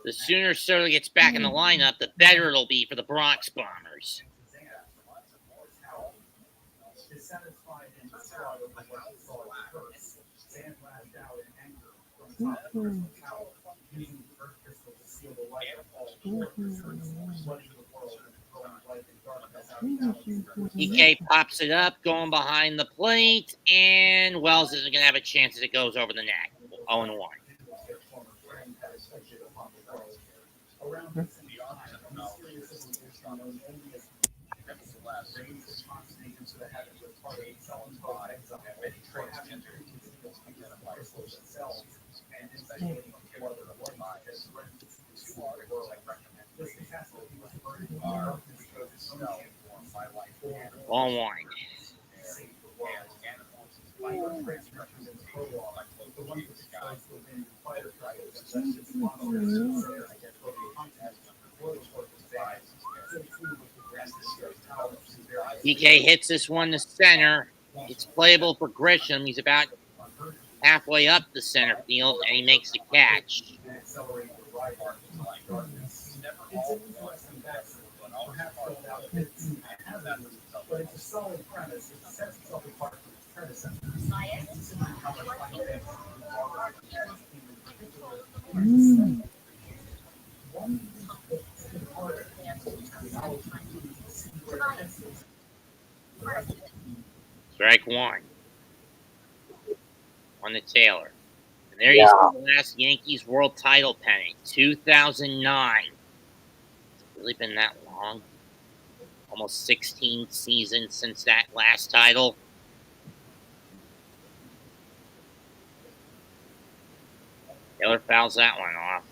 The sooner Soto gets back in the lineup, the better it'll be for the Bronx Bombers. EK pops it up, going behind the plate, and Wells isn't going to have a chance as it goes over the net. 0-1. Ball 1. DK hits this one to center. It's playable for Grisham. He's about halfway up the center field, and he makes the catch. Strike one. On the Taylor. And there you Yeah. see the last Yankees world title pennant, 2009. It's really been that long. Almost 16 seasons since that last title. Taylor fouls that one off.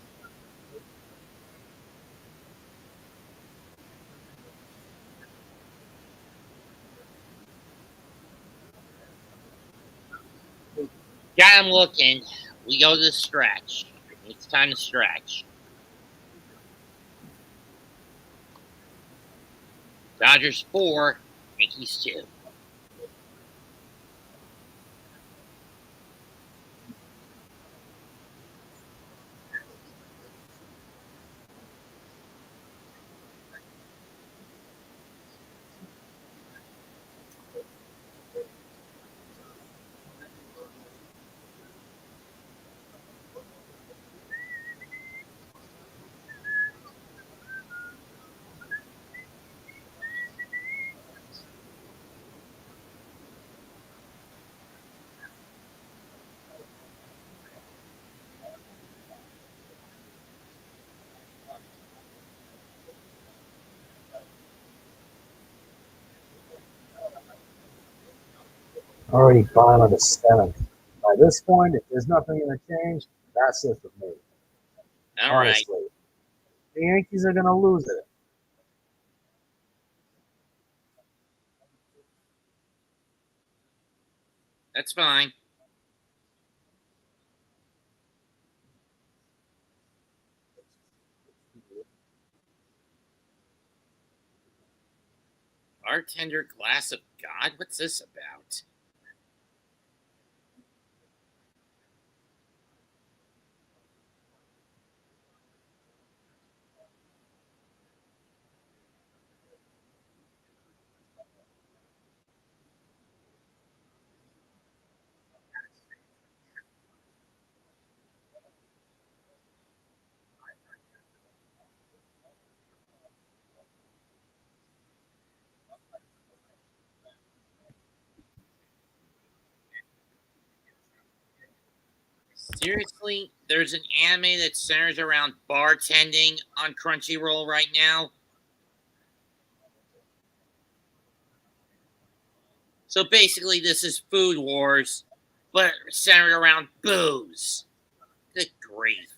Got him looking. We go to the stretch. It's time to stretch. Dodgers 4, Yankees 2. Already bottom of the seventh. By this point, if there's nothing going to change, that's it for me. All right. Honestly, the Yankees are going to lose it. That's fine. Bartender glass of God? What's this about? Seriously? There's an anime that centers around bartending on Crunchyroll right now? So basically, this is Food Wars, but centered around booze. Good grief.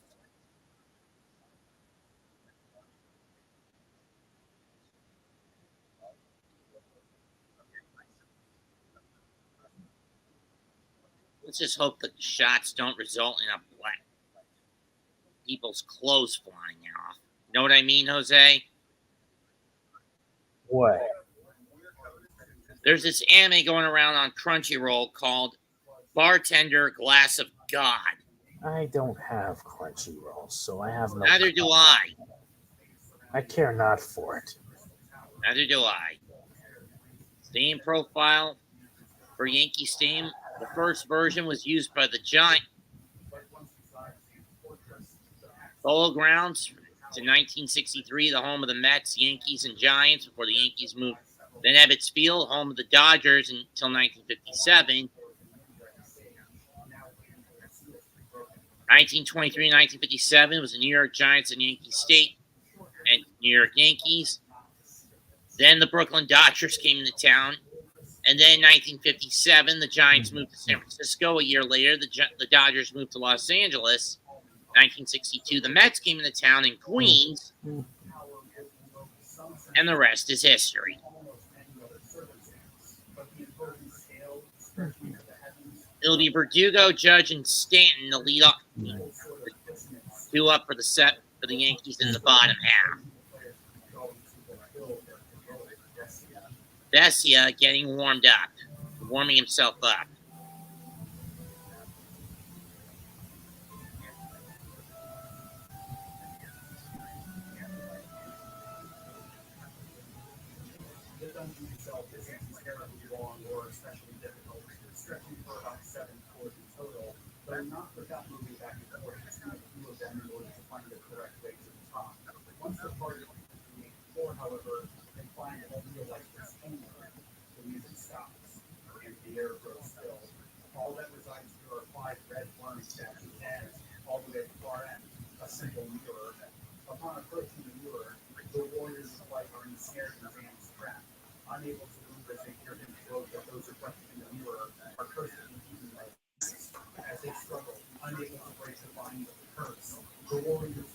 Let's just hope the shots don't result in people's clothes flying off. You know what I mean, Jose? What? There's this anime going around on Crunchyroll called Bartender Glass of God. I don't have Crunchyroll, so I have no. Neither do I. I care not for it. Neither do I. Steam profile for Yankee Steam. The first version was used by the Giant Polo Grounds to 1963, the home of the Mets, Yankees, and Giants before the Yankees moved. Then Ebbets Field, home of the Dodgers until 1957. 1923 and 1957 was the New York Giants and Yankee State and New York Yankees. Then the Brooklyn Dodgers came into town. And then in 1957, the Giants moved to San Francisco. A year later, the Dodgers moved to Los Angeles. 1962, the Mets came into town in Queens. And the rest is history. It'll be Verdugo, Judge, and Stanton to lead up, two up for the Yankees in the bottom half. Vesia getting warming himself up.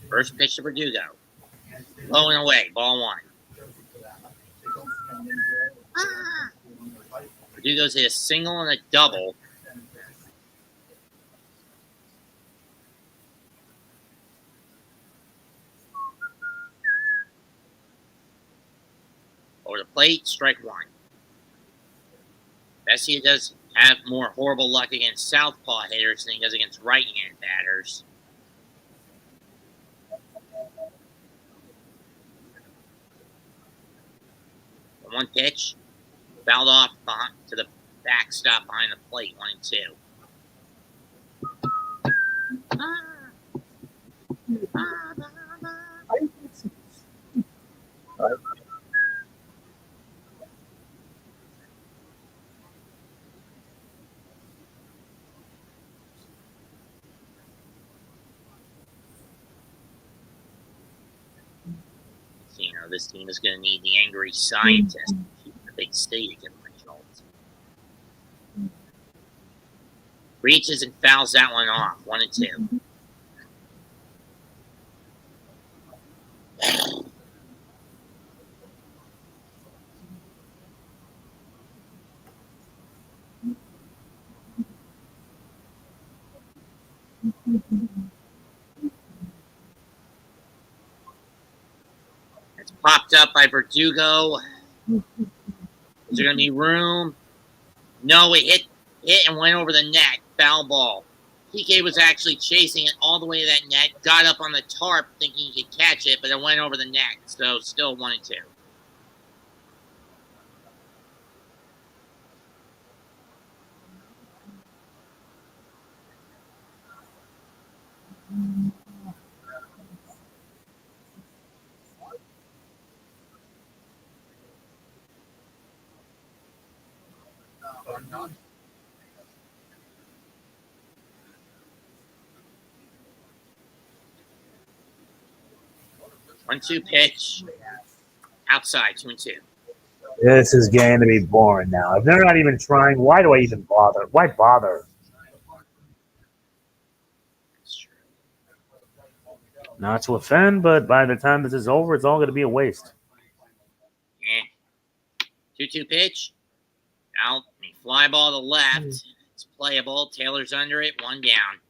First pitch to Verdugo. Low and away. Ball one. Verdugo's hit a single and a double. Over the plate, strike one. Vesia does have more horrible luck against southpaw hitters than he does against right-hand batters. One pitch, fouled off to the backstop behind the plate, 1-2. You know, this team is going to need the angry scientist to keep the big stadium results. Reaches and fouls that one off, 1-2. It's popped up by Verdugo. Is there going to be room? No, it hit and went over the net. Foul ball. PK was actually chasing it all the way to that net. Got up on the tarp thinking he could catch it, but it went over the net. So still 1-2. One-two pitch. Outside, 2-2. This is getting to be boring now. If they're not even trying, why do I even bother? Why bother? Not to offend, but by the time this is over, it's all going to be a waste. Yeah. 2-2 pitch. Out. Fly ball to left. It's playable. Taylor's under it. One down.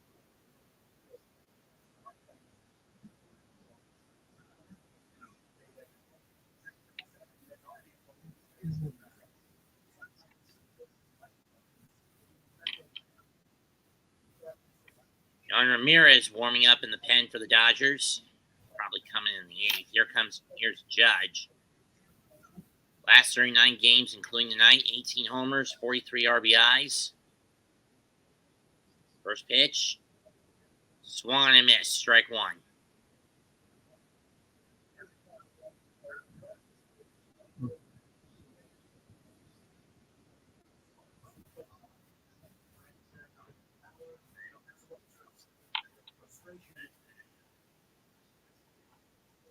John Ramirez warming up in the pen for the Dodgers. Probably coming in the 8th. Here's Judge. Last 39 games, including tonight, 18 homers, 43 RBIs. First pitch. Swung and missed. Strike one.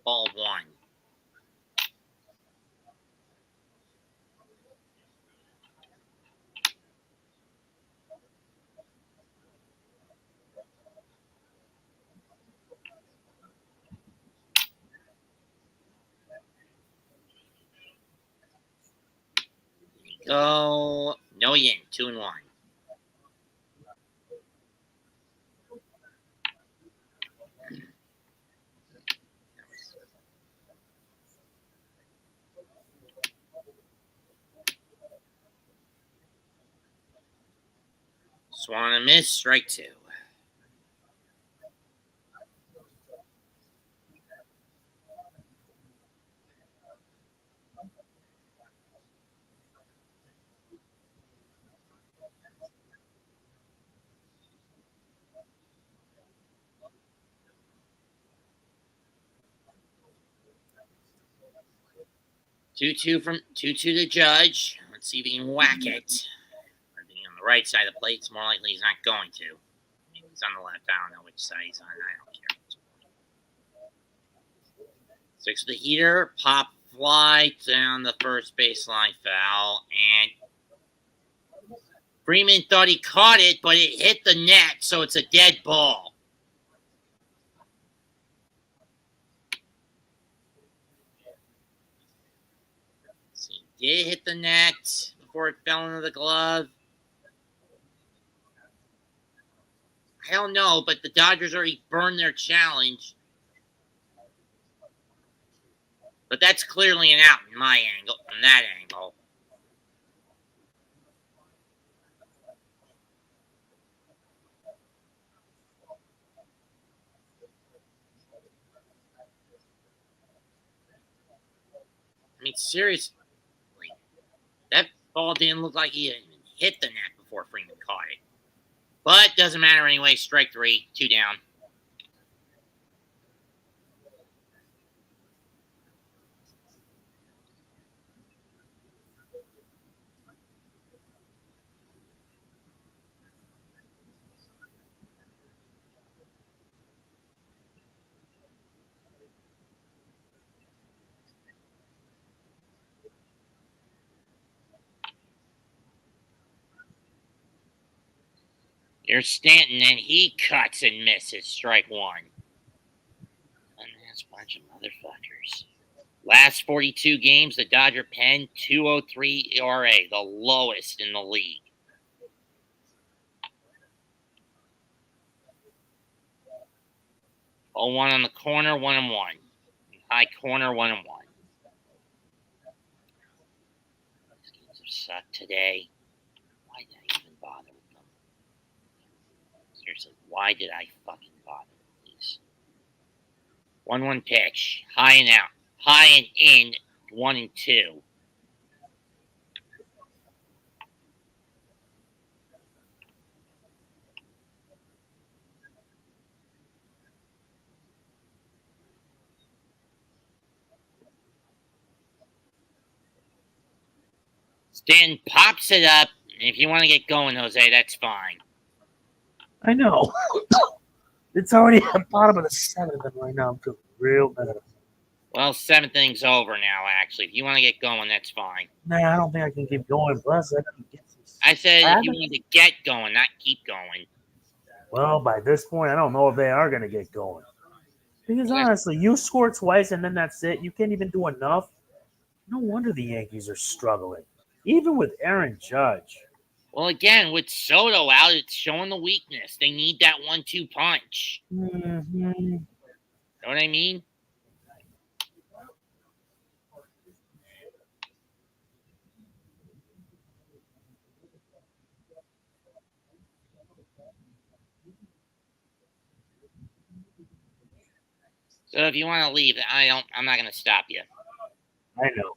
Ball one. Go. No yin. 2-1. Swung and missed. Strike two. Two-two to Judge. Let's see if he can whack it. Everything on the right side of the plate. It's more likely he's not going to. Maybe he's on the left. I don't know which side he's on. I don't care. 6 of the heater. Pop fly down the first baseline foul. And Freeman thought he caught it, but it hit the net, so it's a dead ball. See, did it hit the net before it fell into the glove? I don't know, but the Dodgers already burned their challenge. But that's clearly an out in my angle, from that angle. I mean, seriously, that ball didn't look like he even hit the net before Freeman caught it. But doesn't matter anyway. Strike 3, 2 down. Here's Stanton, and he cuts and misses. Strike 1. And that's a bunch of motherfuckers. Last 42 games, the Dodger pen 2.03 ERA, the lowest in the league. 0-1 on the corner, 1-1. High corner, 1-1. These games have sucked today. Why did I even bother with them? Seriously, why did I fucking bother with these? 1-1 pitch. High and out. High and in. 1-2. Stanton pops it up. And if you want to get going, Jose, that's fine. I know. It's already at the bottom of the 7th, and right now I'm feeling real bad. Well, 7th inning's over now, actually. If you want to get going, that's fine. Nah, I don't think I can keep going. Plus, I gotta get some. I said if you want to get going, not keep going. Well, by this point, I don't know if they are going to get going. Because honestly, you score twice and then that's it. You can't even do enough. No wonder the Yankees are struggling. Even with Aaron Judge. Well, again, with Soto out, it's showing the weakness. They need that 1-2 punch. Mm-hmm. Know what I mean? So if you want to leave, I'm not going to stop you. I know.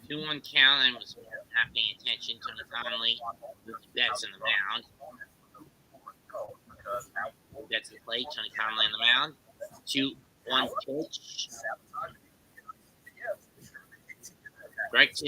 2-1 count. I was not paying attention. Tony Conley with Betts in the mound. Betts in play. Tony Conley on the mound. 2-1 pitch. Strike 2.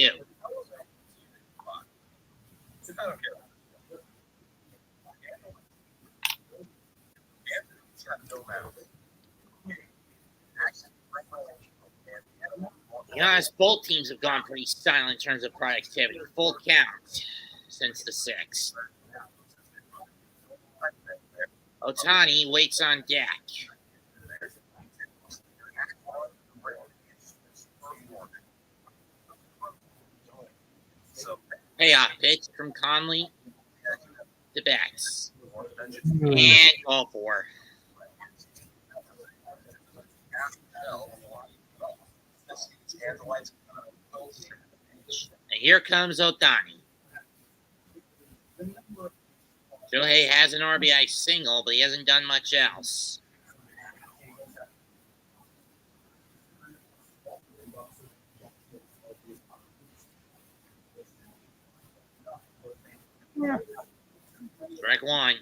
To be honest, both teams have gone pretty silent in terms of productivity. Full count since the 6th. Ohtani waits on deck. Payoff pitch from Conley to Betts. And call for. And here comes Ohtani. Shohei has an RBI single, but he hasn't done much else. Strike 1.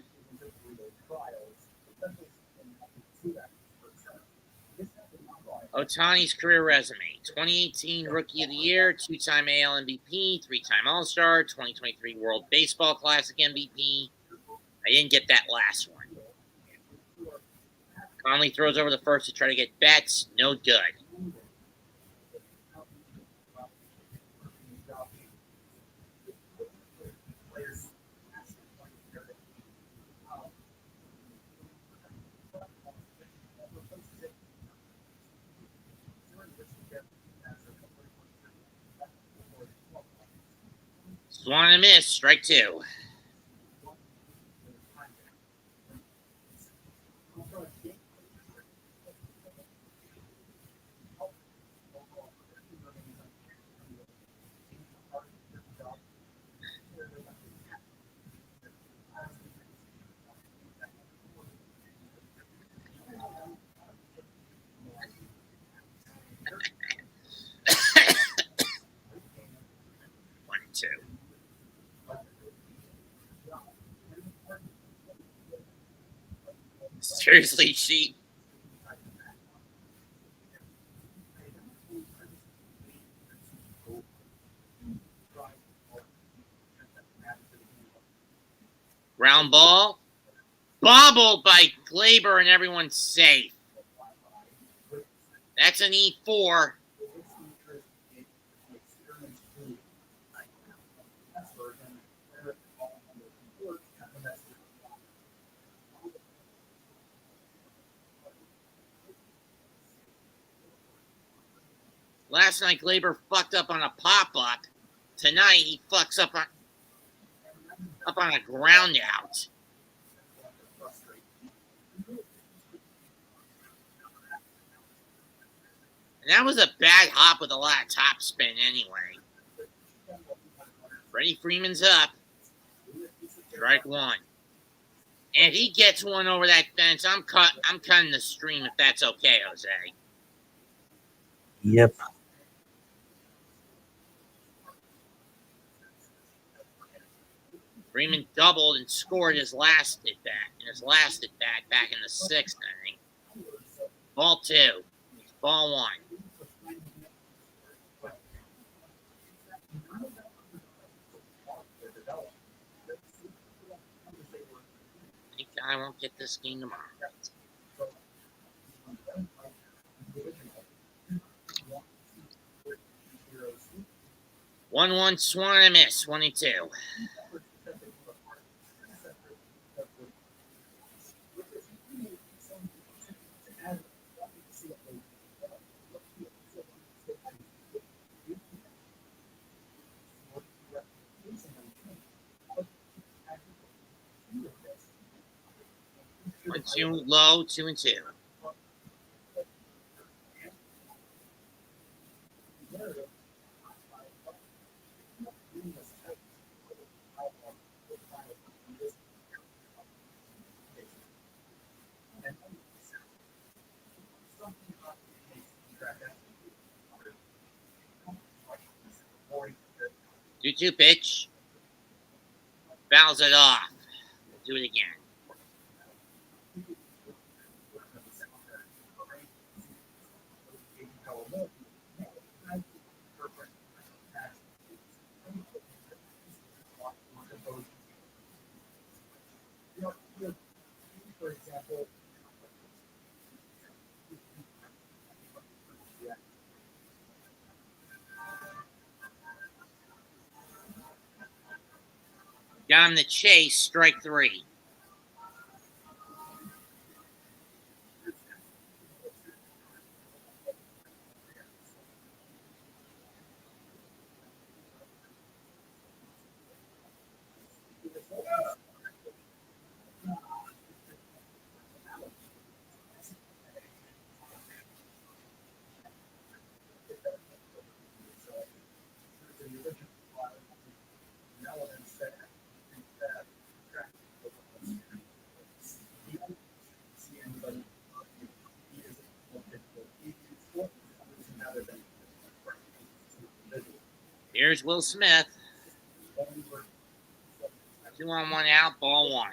Ohtani's career resume: 2018 Rookie of the Year, 2-time AL MVP, 3-time All-Star, 2023 World Baseball Classic MVP. I didn't get that last one. Conley throws over the first to try to get Betts. No good. Swung and a miss. Strike 2. One and 2. Seriously, sheep. Ground ball. Bobbled by Glaber, and everyone's safe. That's an E4. Last night, Glaber fucked up on a pop-up. Tonight, he fucks up on a ground out. And that was a bad hop with a lot of top spin anyway. Freddie Freeman's up. Strike 1. And if he gets one over that fence, I'm cutting the stream if that's okay, Jose. Yep. Freeman doubled and scored his last at bat back in the 6th inning. Ball 2. Ball 1. I won't get this game tomorrow. 1-1 swung and a miss. 1-2. One, two, low, 2-2. Two pitch. Fouls it off. We'll do it again. Got him to chase. Strike 3. Here's Will Smith. 2 on 1 out, ball 1.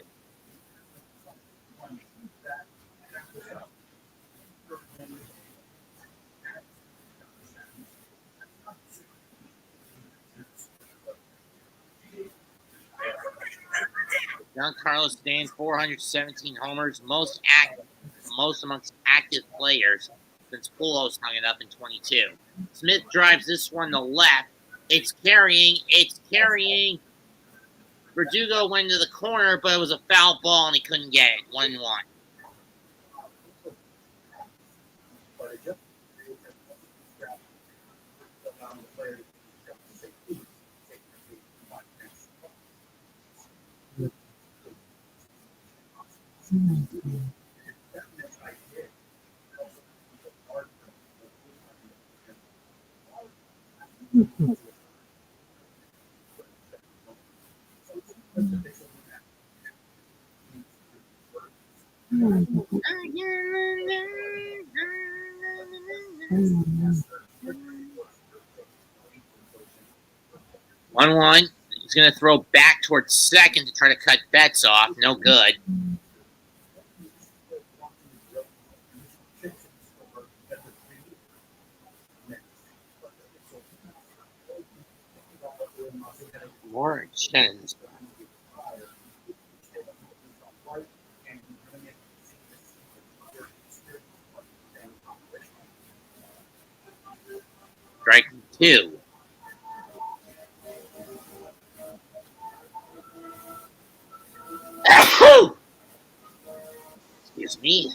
Giancarlo Stanton, 417 homers, most amongst active players since Pujols hung it up in 22. Smith drives this one to left. It's carrying. Verdugo went to the corner, but it was a foul ball and he couldn't get it. 1-1. One. He's going to throw back towards second to try to cut Betts off. No good. More Shens. Strike 2. Excuse me.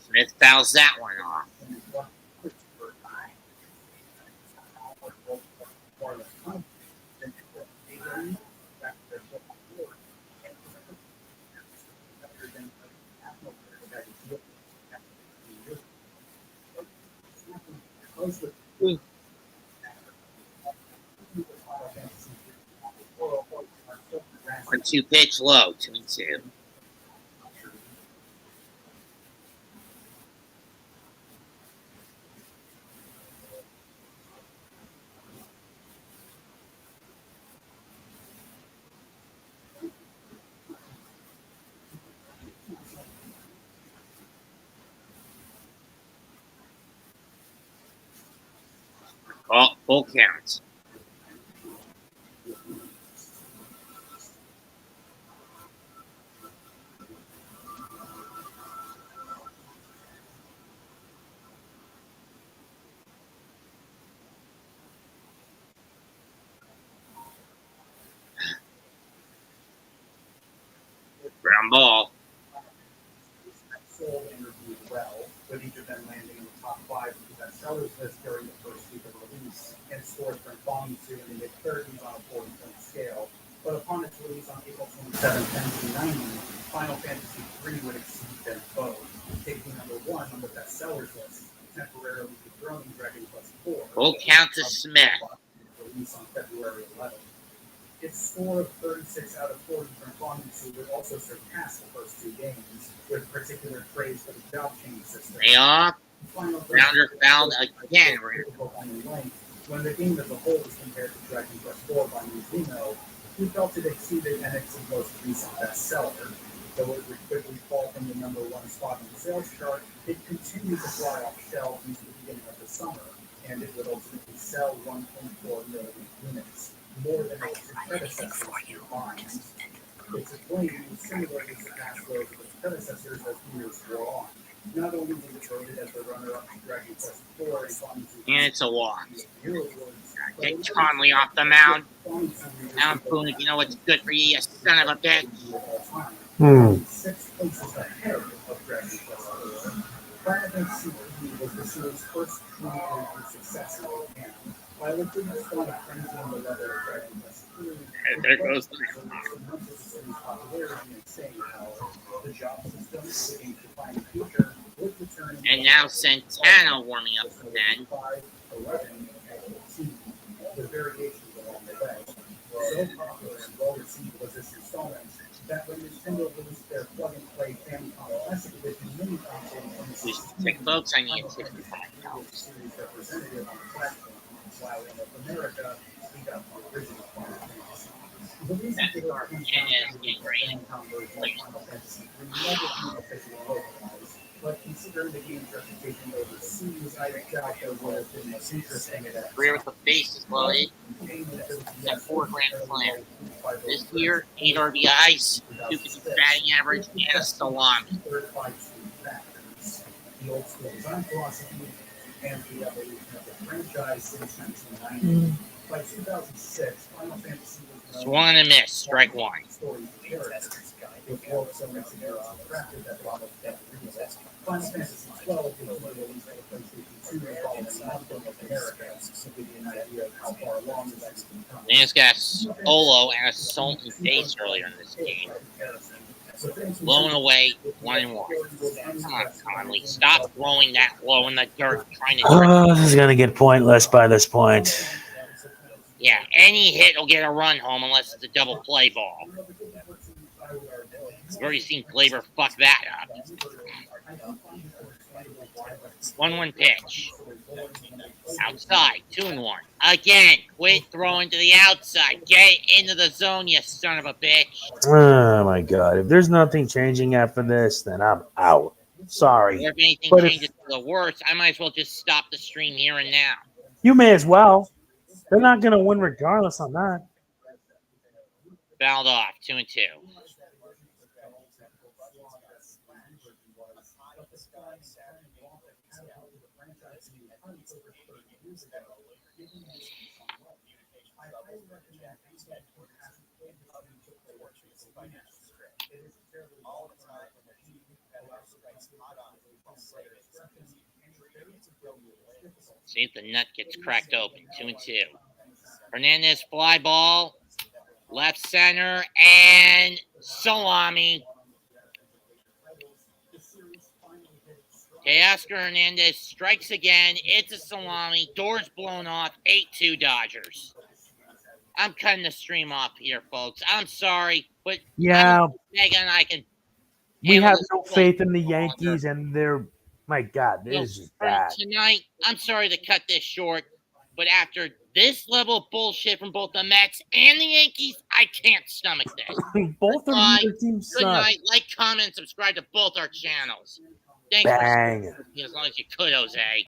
Smith fouls that one off. One, 2 pitch low, 2-2. Oh, full count. Ground ball. Sold and reviewed well, with each of them landing in the top 5 of the bestsellers list during the first week of release, and scores from volume 2 in the mid-30s on a 40-point scale. But upon its release on April 27, 1990, Final Fantasy III would exceed them both, taking number 1 on the bestsellers list, temporarily dethroning Dragon Quest IV. Full count to Smith. Release on February 11th. Its score of 36 out of 40 from Volume 2 would also surpass the first 2 games, with particular praise for the job change system. Payoff. Rounder fouled again. When the game as a whole was compared to Dragon Quest IV by Mizuno, he felt it exceeded NX's most recent bestseller. Though it would quickly fall from the number 1 spot on the sales chart, it continued to fly off shelves into the beginning of the summer, and it would ultimately sell 1.4 million units, more than its predecessors combined. Its acclaim similarly surpassed those of its predecessors as the years wore on. Not only was it voted as the runner-up to Dragon Quest IV and it's a walk. Get Conley off the mound. Now, Boone, if you know what's good for you, you son of a bitch. 6 places ahead of Dragon Quest IV. Final Fantasy III was the series' first true success in Japan. While it didn't start a frenzy on the level of Dragon Quest III, And there goes the popularity and staying power. The job system, with a defined future, would return. And now Santana warming up for then. 5, 11, and 14. With variations along the way. So popular and well received was this installment that when Nintendo released their plug-and-play Famicom Classic Edition mini console in These sick folks, I need $65. series representative on the platform, while in North America, we got the original Final Fantasy. The reason for the Famicom version of Final Fantasy III never being officially localized, but considering the game's reputation overseas, I doubt there would have been much interest in it. Career with the bases loaded. At 4 grand slam. This year, 8 RBIs, 250 batting average, and a salami. The old school design philosophy and the evolution of the franchise since 1990. By 2006, Final Fantasy was Swung and a miss, strike 1. stories and characters, with world so much crafted that bottle of death reasons. Final Fantasy XII was released on PlayStation 2 and following month in North America, to give you an idea of how far along this has become. They just got Olo and a Sultan face earlier in this game. Blowing away 1-1. Come on, Conley. Stop throwing that low in the dirt trying to Oh, this is going to get pointless by this point. Yeah, any hit will get a run home unless it's a double play ball. We've already seen Glaber fuck that up. 1-1 pitch. Outside, 2-1. Again, quit throwing to the outside. Get into the zone, you son of a bitch. Oh, my God. If there's nothing changing after this, then I'm out. Sorry. Or if anything But changes for the worse, I might as well just stop the stream here and now. You may as well. They're not going to win regardless on that. Fouled off, 2-2. See if the nut gets cracked open. 2-2. Hernandez fly ball. Left center and salami. Teoscar Hernandez strikes again. It's a salami. Doors blown off. 8-2 Dodgers. I'm cutting the stream off here, folks. I'm sorry, but Yeah, Mega and I can. we handle have this no a faith in the little longer. Yankees, and they're, my God, So, this is for bad. tonight, I'm sorry to cut this short, but after this level of bullshit from both the Mets and the Yankees, I can't stomach this. Both of Goodbye. your teams Good suck. night. Like, comment, subscribe to both our channels. Thanks Bang. for as long as you could, Jose.